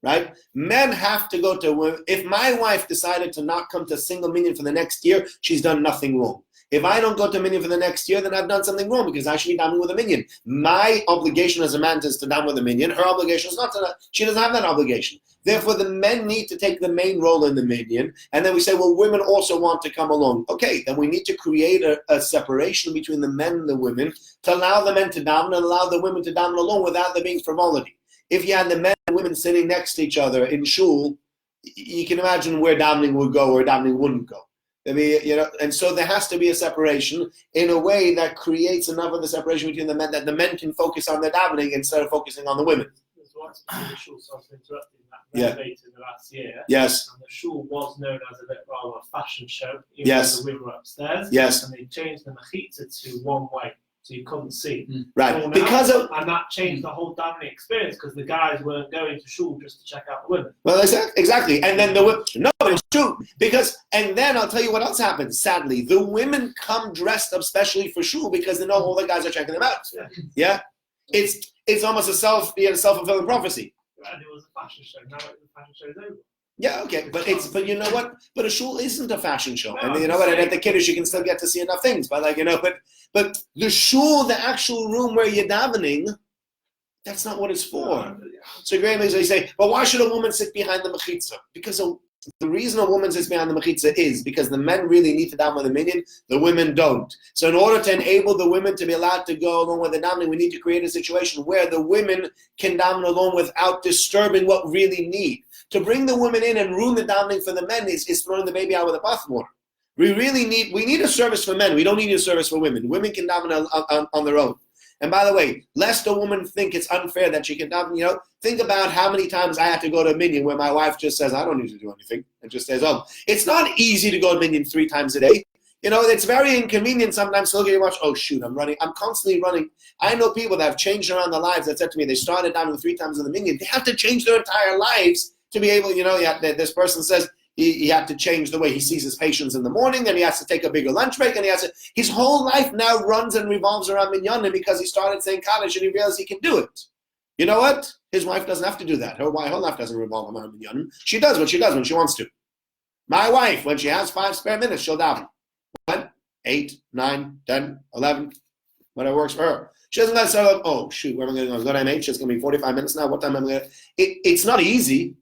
right? Men have to go to women. If my wife decided to not come to single minyan for the next year, she's done nothing wrong. If I don't go to minyan for the next year, then I've done something wrong because I should be davening with a minyan. My obligation as a man is to daven with a minyan. Her obligation is not to. She doesn't have that obligation. Therefore, the men need to take the main role in the minyan. And then we say, well, women also want to come along. Okay, then we need to create a separation between the men and the women to allow the men to daven and allow the women to daven along without there being frivolity. If you had the men and women sitting next to each other in shul, you can imagine where davening would go or davening wouldn't go. I mean, and so there has to be a separation in a way that creates enough of the separation between the men that the men can focus on their davening instead of focusing on the women. There's lots of the shul, so I was interrupting that Yeah. renovated the last year. Yes, And the shul was known as a bit rather a fashion show, even Yes. though the women were upstairs. yes, And they changed the mechitza to one way, so you couldn't see. right. Going Because out. of, And that changed the whole davening experience because the guys weren't going to shul just to check out the women. well, exactly. And then the women, no, but it's true. Because, and then I'll tell you what else happens, sadly. The women come dressed up specially for shul because they know all the guys are checking them out. Yeah? It's almost a self-fulfilling prophecy. And it was a fashion show. Now the fashion show's over. Yeah, okay, but you know what? But a shul isn't a fashion show, No, and you know what? And at the kiddush you can still get to see enough things, but but the shul, the actual room where you're davening, that's not what it's for. So great things they say, but why should a woman sit behind the mechitza? Because the reason a woman sits behind the mechitza is because the men really need to daven with the minyan, the women don't. So in order to enable the women to be allowed to go along with the davening, we need to create a situation where the women can daven along without disturbing what we really need. To bring the women in and ruin the davening for the men is throwing the baby out with the bathwater. We need a service for men. We don't need a service for women. Women can daven on their own. And by the way, lest a woman think it's unfair that she can daven, think about how many times I had to go to a minyan where my wife just says, I don't need to do anything, and just stays home. It's not easy to go to minyan 3 times a day. It's very inconvenient sometimes to look at your watch. Oh, shoot, I'm running. I'm constantly running. I know people that have changed around their lives that said to me, they started davening 3 times in the minyan. They have to change their entire lives to be able, this person says, he had to change the way he sees his patients in the morning, and he has to take a bigger lunch break, and his whole life now runs and revolves around minyanim because he started saying Kaddish and he realized he can do it. You know what? His wife doesn't have to do that. Her life doesn't revolve around minyanim. She does what she does when she wants to. My wife, when she has 5 spare minutes, she'll daven. 1, 8, 9, 10, 11, whatever works for her. She doesn't let us say, oh, shoot, where am I going to go? Go to MH, it's going to be 45 minutes now. What time am I going to... It's not easy.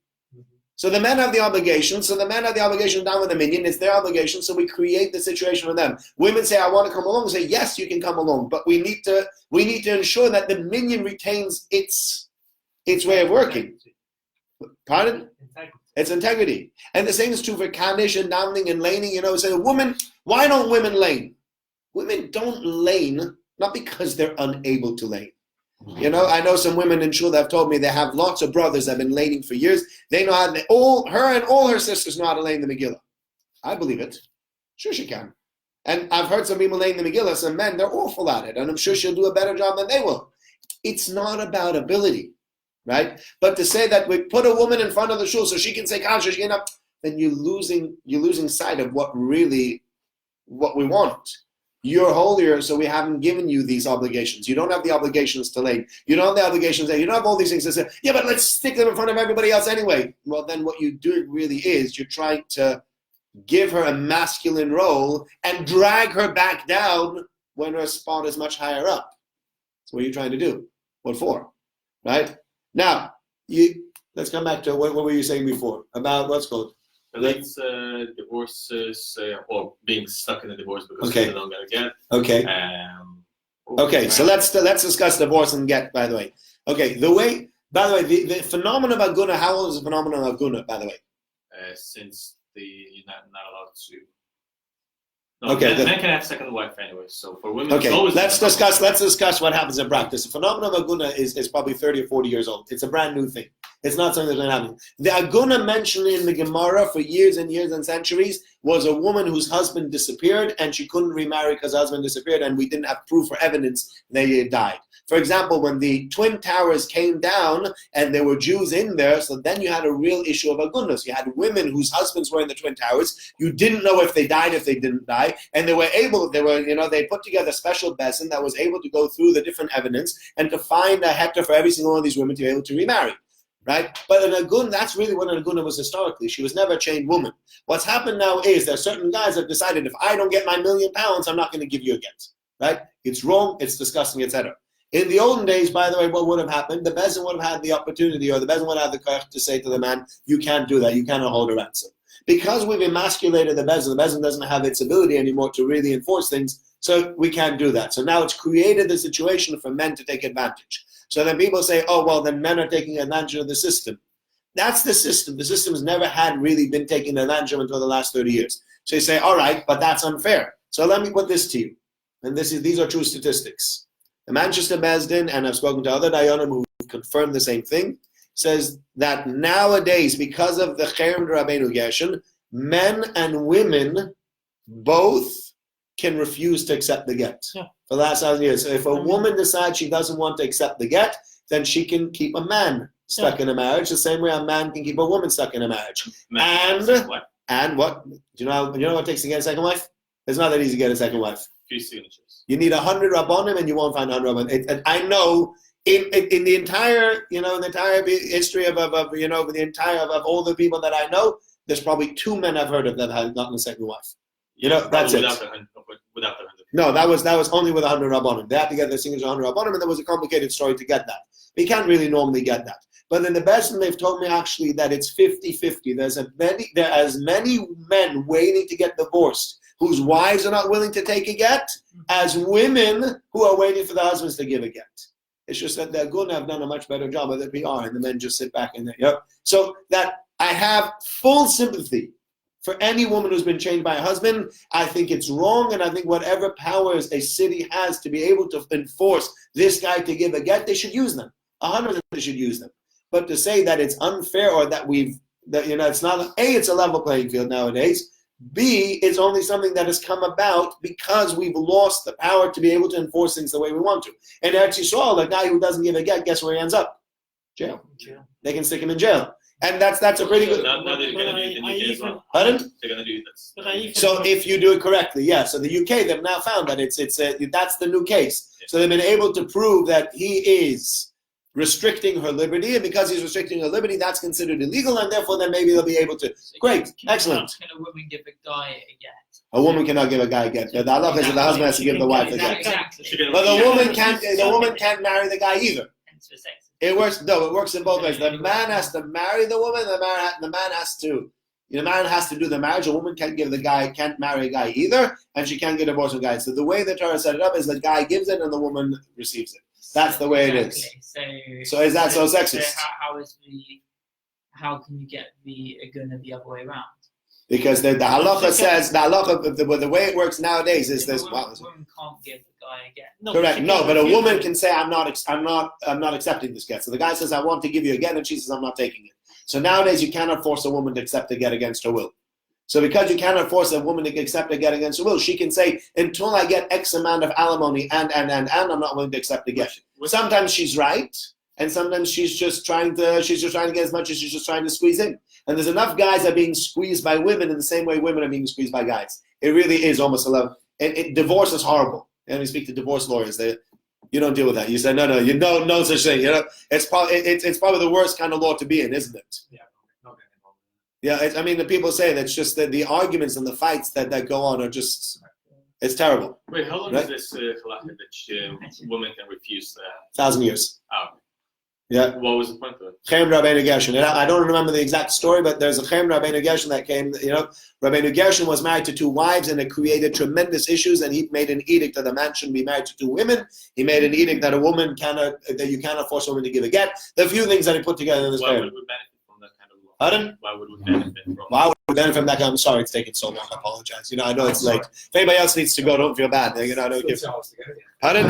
So the men have the obligation. So the men have the obligation down with the minyan. It's their obligation. So we create the situation for them. Women say, "I want to come along." We say, "Yes, you can come along," but we need to ensure that the minyan retains its way of working. Pardon? Integrity. It's integrity. And the same is true for Kaddish and davening and laning. Say, why don't women lane? Women don't lane not because they're unable to lane. I know some women in shul that have told me they have lots of brothers that have been laning for years. They know how all her sisters know how to lane the Megillah. I believe it. Sure she can. And I've heard some people laying the Megillah, some men, they're awful at it. And I'm sure she'll do a better job than they will. It's not about ability, right? But to say that we put a woman in front of the shul so she can say Kaddish, then you're losing sight of what we want. You're holier, so we haven't given you these obligations. You don't have the obligations to lane. You don't have the obligations you don't have all these things to say, yeah, but let's stick them in front of everybody else anyway. Well, then what you do really is you're trying to give her a masculine role and drag her back down when her spot is much higher up. That's what you're trying to do. What for? Right? Now, let's come back to what were you saying before about what's called? Relates divorces or being stuck in a divorce because Okay. they don't get again. Okay. Okay, so let's discuss divorce and get, by the way. Okay, the phenomenon of aguna, how old is the phenomenon of aguna, by the way? Since you're not allowed to. Okay, men can have second wife anyway. So for women, Okay, it's always let's discuss what happens in practice. The phenomenon of aguna is probably 30 or 40 years old. It's a brand new thing. It's not something that's going to happen. The aguna mentioned in the Gemara for years and years and centuries was a woman whose husband disappeared and she couldn't remarry because her husband disappeared and we didn't have proof or evidence they died. For example, when the Twin Towers came down and there were Jews in there, so then you had a real issue of agunas. You had women whose husbands were in the Twin Towers. You didn't know if they died, if they didn't die, and they put together a special besom that was able to go through the different evidence and to find a hector for every single one of these women to be able to remarry. right? But an agun, that's really what an aguna was historically. She was never a chained woman. What's happened now is there are certain guys that have decided, if I don't get my £1,000,000, I'm not going to give you a get, right? It's wrong, it's disgusting, etc. In the olden days, by the way, what would have happened? The Bezin would have had the opportunity, or the Bezin would have the courage to say to the man, you can't do that, you cannot hold a ransom. Because we've emasculated the Bezin doesn't have its ability anymore to really enforce things, so we can't do that. So now it's created the situation for men to take advantage. So then people say, oh, well, then men are taking advantage of the system. That's the system. The system has never had really been taken advantage of until the last 30 years. So you say, all right, but that's unfair. So let me put this to you. And these are true statistics. The Manchester Bezdin, and I've spoken to other Dayanim who confirmed the same thing, says that nowadays, because of the Cherem Rabbeinu Gershon, men and women both can refuse to accept the get for the last 1,000 years. So if a woman decides she doesn't want to accept the get, then she can keep a man stuck in a marriage, the same way a man can keep a woman stuck in a marriage. And what? Do you know what it takes to get a second wife? It's not that easy to get a second wife. Few signatures. You need 100 rabbonim, and you won't find 100 rabbonim. I know in the entire history of all the people that I know, there's probably 2 men I've heard of that have gotten a second wife. That's it. Without the 100. No, that was only with 100 rabbonim. They had to get their signature 100 rabbonim, and there was a complicated story to get that. We can't really normally get that. But in the Bezdin, they've told me actually that it's 50-50. There are as many men waiting to get divorced whose wives are not willing to take a get, as women who are waiting for the husbands to give a get. It's just that the Agun have done a much better job of the PR, and the men just sit back and So that I have full sympathy for any woman who's been chained by a husband. I think it's wrong, and I think whatever powers a city has to be able to enforce this guy to give a get, they should use them. 100% they should use them. But to say that it's unfair, or that it's not, A, it's a level playing field nowadays. B, it's only something that has come about because we've lost the power to be able to enforce things the way we want to. And Eretz Yisrael, a guy who doesn't give a get, guess where he ends up? Jail. They can stick him in jail. And that's a pretty good. Now they're going to do it in the UK as well. Pardon? They're going to do this. So if you do it correctly, yeah. So the UK, they've now found that that's the new case. So they've been able to prove that he is restricting her liberty, and because he's restricting her liberty, that's considered illegal, and therefore then maybe they'll be able to. Great, excellent. Can a woman give a guy a get? A woman cannot give a guy a get. The halacha is that the husband has to give the wife a get. Exactly. But the woman can't marry the guy either. Hence for sex. It works in both ways. The man has to marry the woman. The man has to do the marriage. A woman can't marry a guy either, and she can't get divorced from a guy. So the way the Torah set it up is the guy gives it and the woman receives it. That's the way it is. So is that so sexist? How can you get the aguna the other way around? Because the halacha says the way it works nowadays is this. A woman can't give the guy a get. No, Correct. No, but a woman can say I'm not accepting this get. So the guy says I want to give you a get, and she says I'm not taking it. So nowadays you cannot force a woman to accept a get against her will. So because you cannot force a woman to accept a get against her will, she can say, until I get X amount of alimony and I'm not willing to accept the get. Sometimes she's right, and sometimes she's just trying to get as much as she's just trying to squeeze in. And there's enough guys that are being squeezed by women in the same way women are being squeezed by guys. It really is almost a level. Divorce is horrible. And we speak to divorce lawyers. You don't deal with that. You say, no, you know, no such thing. It's probably the worst kind of law to be in, isn't it? Yeah. Yeah, the people say that's just that the arguments and the fights that go on are just, it's terrible. Wait, how long is this halakha that women can refuse? 1,000 years. Oh. Yeah. What was the point of it? Cherem Rabbeinu Gershon. I don't remember the exact story, but there's a Cherem Rabbeinu Gershon that came. Rabbeinu Gershon was married to 2 wives, and it created tremendous issues. And he made an edict that a man shouldn't be married to 2 women. He made an edict that you cannot force a woman to give a get. There are a few things that he put together in this Why Cherem. would we benefit from that kind of law? Pardon? Why would we benefit from? Why would we benefit from that? I'm sorry it's taking so long. I apologize. I know it's late. If anybody else needs to go, don't feel bad. I don't give. Pardon?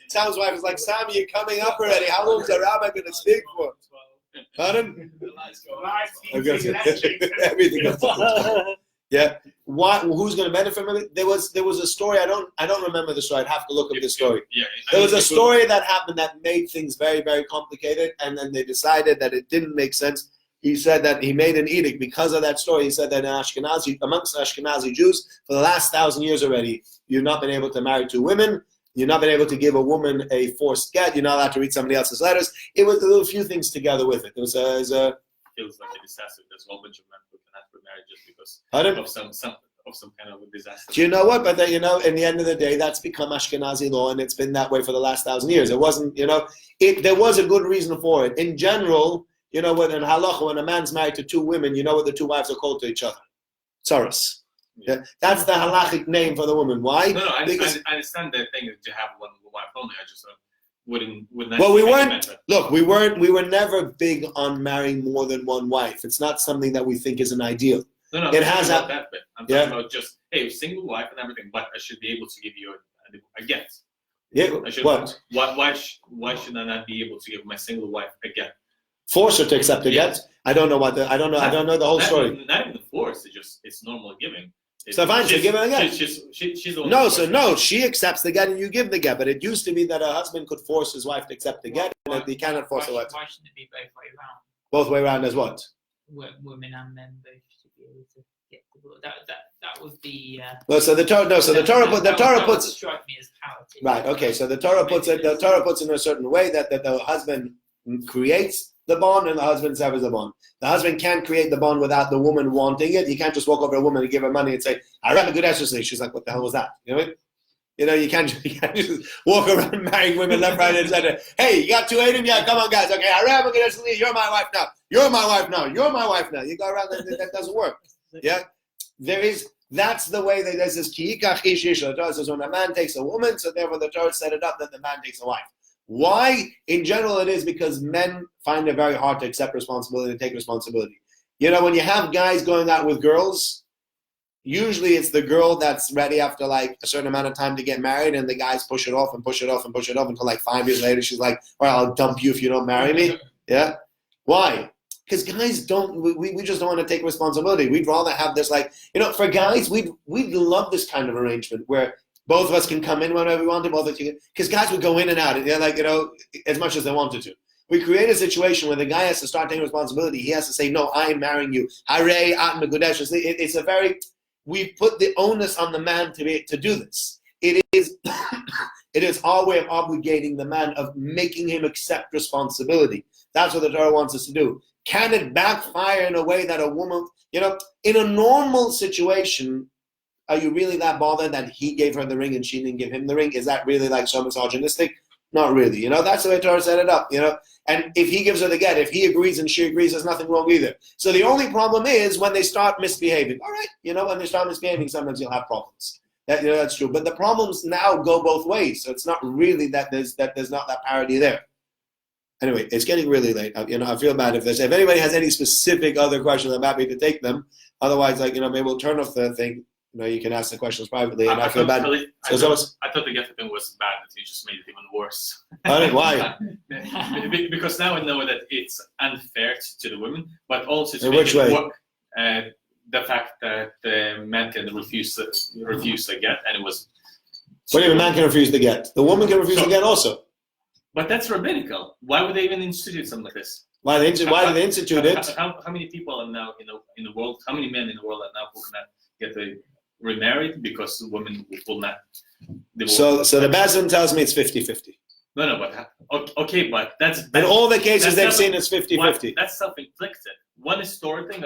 Sam's wife is like, Sam, you're coming up already. How long is the rabbi going to speak for? Pardon? Everything goes. Yeah. Who's going to benefit from it? There was a story. I don't remember the story. I'd have to look up the story. Yeah. There was a story that happened that made things very, very complicated, and then they decided that it didn't make sense. He said that he made an edict because of that story. He said that amongst Ashkenazi Jews, for the last 1,000 years already, you've not been able to marry 2 women. You're not being able to give a woman a forced get. You're not allowed to read somebody else's letters. It was a little few things together with it. It was a Feels like a disaster. There's a whole bunch of men who cannot be married just because pardon? of some kind of a disaster. Do you know what? But then, in the end of the day, that's become Ashkenazi law, and it's been that way for the last 1,000 years. It wasn't, there was a good reason for it. In general, when in halacha, when a man's married to two women, you know what the two wives are called to each other? Tsaros. Yeah. That's the halachic name for the woman. Why? No, I understand that thing that you have one wife only. I just wouldn't. Well, we weren't. Look, we were never big on marrying more than one wife. It's not something that we think is an ideal. No, it has about that bit. I'm talking about just single wife and everything, but I should be able to give you a get. Yeah. What? Why should I not be able to give my single wife a get? Force her to accept a get? I don't know I don't know the whole story. Not even force. It's normal giving. So fine, so give her a get. She's the one. No, she accepts the get and you give the get. But it used to be that a husband could force his wife to accept the get, and that he cannot force a wife. Why shouldn't it be both way around? Both way around as what? Women and men both should be able to get the book. That would be. Well, so the Torah puts strike me as cowardly. Right. Okay. So the Torah puts it. The Torah puts in a certain way that the husband creates the bond and the husband severs the bond. The husband can't create the bond without the woman wanting it. You can't just walk over a woman and give her money and say, "I ran a good exercise." She's like, "What the hell was that?" You know what I mean? You can't just walk around marrying women left, right, and center. Hey, you got 2 Adam? Yeah, come on, guys. Okay, I ran a good exercise. You're my wife now. You're my wife now. You're my wife now. You go around that doesn't work. Yeah, that's the way that there's this kiikach ish ish. The Torah says when a man takes a woman, so therefore the Torah set it up that the man takes a wife. Why? In general, it is because men find it very hard to accept responsibility and take responsibility. When you have guys going out with girls, usually it's the girl that's ready after like a certain amount of time to get married, and the guys push it off and push it off and push it off until like 5 years later she's like, "All right, I'll dump you if you don't marry me." Yeah. Why? Because guys we just don't want to take responsibility. We'd rather have this for guys, we'd love this kind of arrangement where both of us can come in whenever we want to, because guys would go in and out, as much as they wanted to. We create a situation where the guy has to start taking responsibility. He has to say, "No, I am marrying you." We put the onus on the man to do this. It is our way of obligating the man, of making him accept responsibility. That's what the Torah wants us to do. Can it backfire in a way that a woman, in a normal situation, are you really that bothered that he gave her the ring and she didn't give him the ring? Is that really so misogynistic? Not really. That's the way Torah set it up. And if he gives her the get, if he agrees and she agrees, there's nothing wrong either. So the only problem is when they start misbehaving. All right, when they start misbehaving, sometimes you'll have problems. That's true. But the problems now go both ways. So it's not really that there's not that parity there. Anyway, it's getting really late. I feel bad if anybody has any specific other questions, I'm happy to take them. Otherwise, maybe we'll turn off the thing. You can ask the questions privately, and I feel bad. I thought the get thing was bad, that you just made it even worse. Why? Because now I know that it's unfair to the women, but also to in make which it way? work. The fact that the man can refuse a get, and it was. What do you mean, man can refuse the get? The woman can refuse the get also. But that's rabbinical. Why would they even institute something like this? Why did they institute it? How many people are now in the world? How many men in the world are now who cannot get remarried because women will not? So the Bezdin tells me it's 50-50. No, but okay, but that's in all the cases they've seen it's 50-50. That's self-inflicted. One is Torah thing,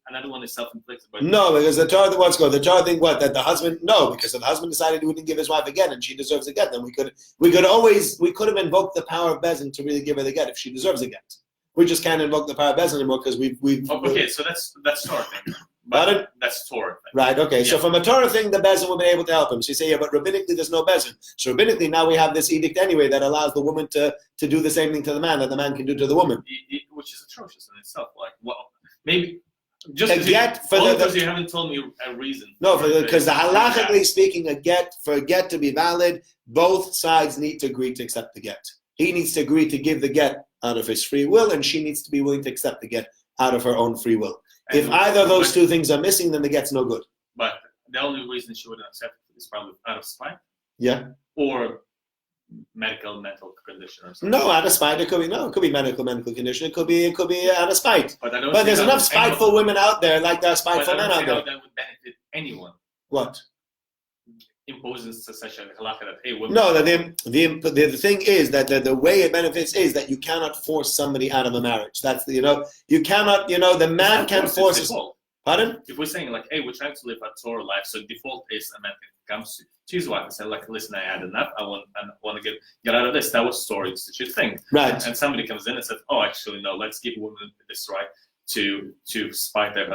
another one is self-inflicted. But no, because the Torah thing that the husband because if the husband decided he wouldn't give his wife a get and she deserves a get, then we could have invoked the power of Bezdin to really give her the get if she deserves a get. We just can't invoke the power of Bezdin anymore because we've. Okay, so that's Torah thing. But that's Torah thing. Right, okay. Yeah. So from a Torah thing, the Bezdin will be able to help him. So you say, yeah, but rabbinically there's no Bezdin. So rabbinically now we have this edict anyway that allows the woman to do the same thing to the man that the man can do to the woman. Which is atrocious in itself. Maybe just because you haven't told me a reason. No, because halachically speaking, for a get to be valid, both sides need to agree to accept the get. He needs to agree to give the get out of his free will, and she needs to be willing to accept the get out of her own free will. If either of those two things are missing, then the get's no good. But the only reason she wouldn't accept it is probably out of spite. Yeah. Or mental condition or something. No, out of spite. It could be medical condition. It could be out of spite. But there's enough spiteful women out there like there are spiteful men out there. That would benefit anyone. What? imposing such a halakha that hey, women. No, the thing is that the way it benefits is that you cannot force somebody out of a marriage. That's you cannot the man can't force. Default. Pardon? If we're saying like, hey, we're trying to live a Torah life, so default is a man comes to his wife and say like, listen, I had enough. I want to get out of this. That was story. It's such a thing. Right. And somebody comes in and says, oh, actually no, let's give women this right to spite their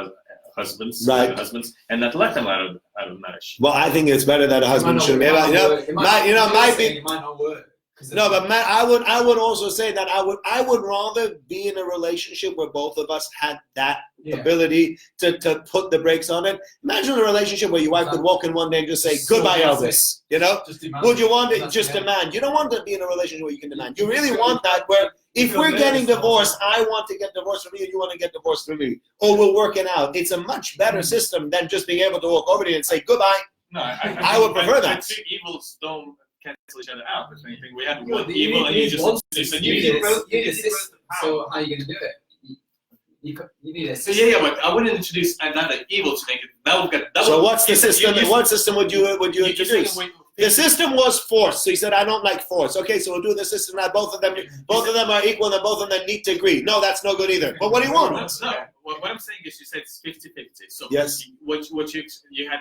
husbands, Right. husbands, and not let them out of marriage. Well, I think it's better that a husband should be able. Might be. It might not work. No, but man, I would also say that I would rather be in a relationship where both of us had that ability to put the brakes on it. Imagine a relationship where your wife could walk in one day and just say, goodbye, Elvis. Would you want it just demand? You don't want to be in a relationship where you can demand. You really want that where if we're getting divorced, I want to get divorced from you, you want to get divorced from me. Or we'll work it out. It's a much better system than just being able to walk over to you and say goodbye. No, I would prefer that. Two evils don't cancel each other out. If anything, we had Yeah, one evil and you just it's a new evil. You need a system. So how are you going to do it? You need a So system. yeah, but I wouldn't introduce another evil to make it. That would get. So what's the system? What system would you introduce? The system was force. So he said, I don't like force. Okay, so we'll do the system that both of them are equal and both of them need to agree. No, that's no good either. But what do you want? No, what I'm saying is you said it's 50-50. So Yes. what you had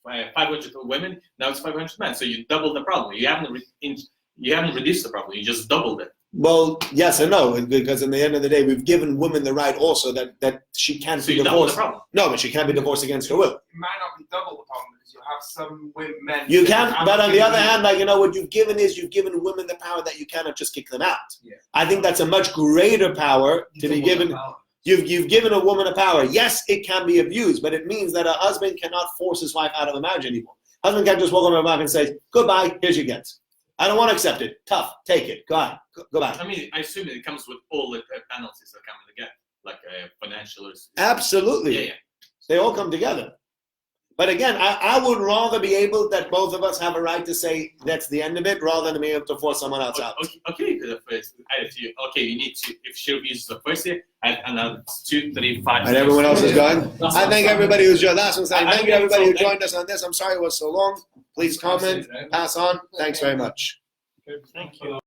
500 women, now it's 500 men. So you doubled the problem. You haven't reduced the problem. You just doubled it. Well, yes and no, because in the end of the day, we've given women the right also that she can't So be you doubled the divorced. problem. No, but she can't be divorced against her will. It might not be double the problem because you have some men. You can, but on the other hand, what you've given is you've given women the power that you cannot just kick them out. Yeah. I think that's a much greater power to be given. You've given a woman a power. Yes, it can be abused, but it means that a husband cannot force his wife out of a marriage anymore. Husband can't just walk over to a wife and say, goodbye, here's your get. I don't want to accept it. Tough, take it. Go on, go back. I mean, I assume it comes with all the penalties that come with the get, like financial or. Absolutely. Yeah. They all come together. But again, I would rather be able that both of us have a right to say that's the end of it rather than being able to force someone else out. Okay, the first. Okay, you need to. If she refuses the first year, add another 2, 3, 5. And everyone else is going. I thank everybody who's joined. Last one saying thank you everybody who so- joined us on this. I'm sorry it was so long. Please comment, pass on. Thanks very much. Thank you.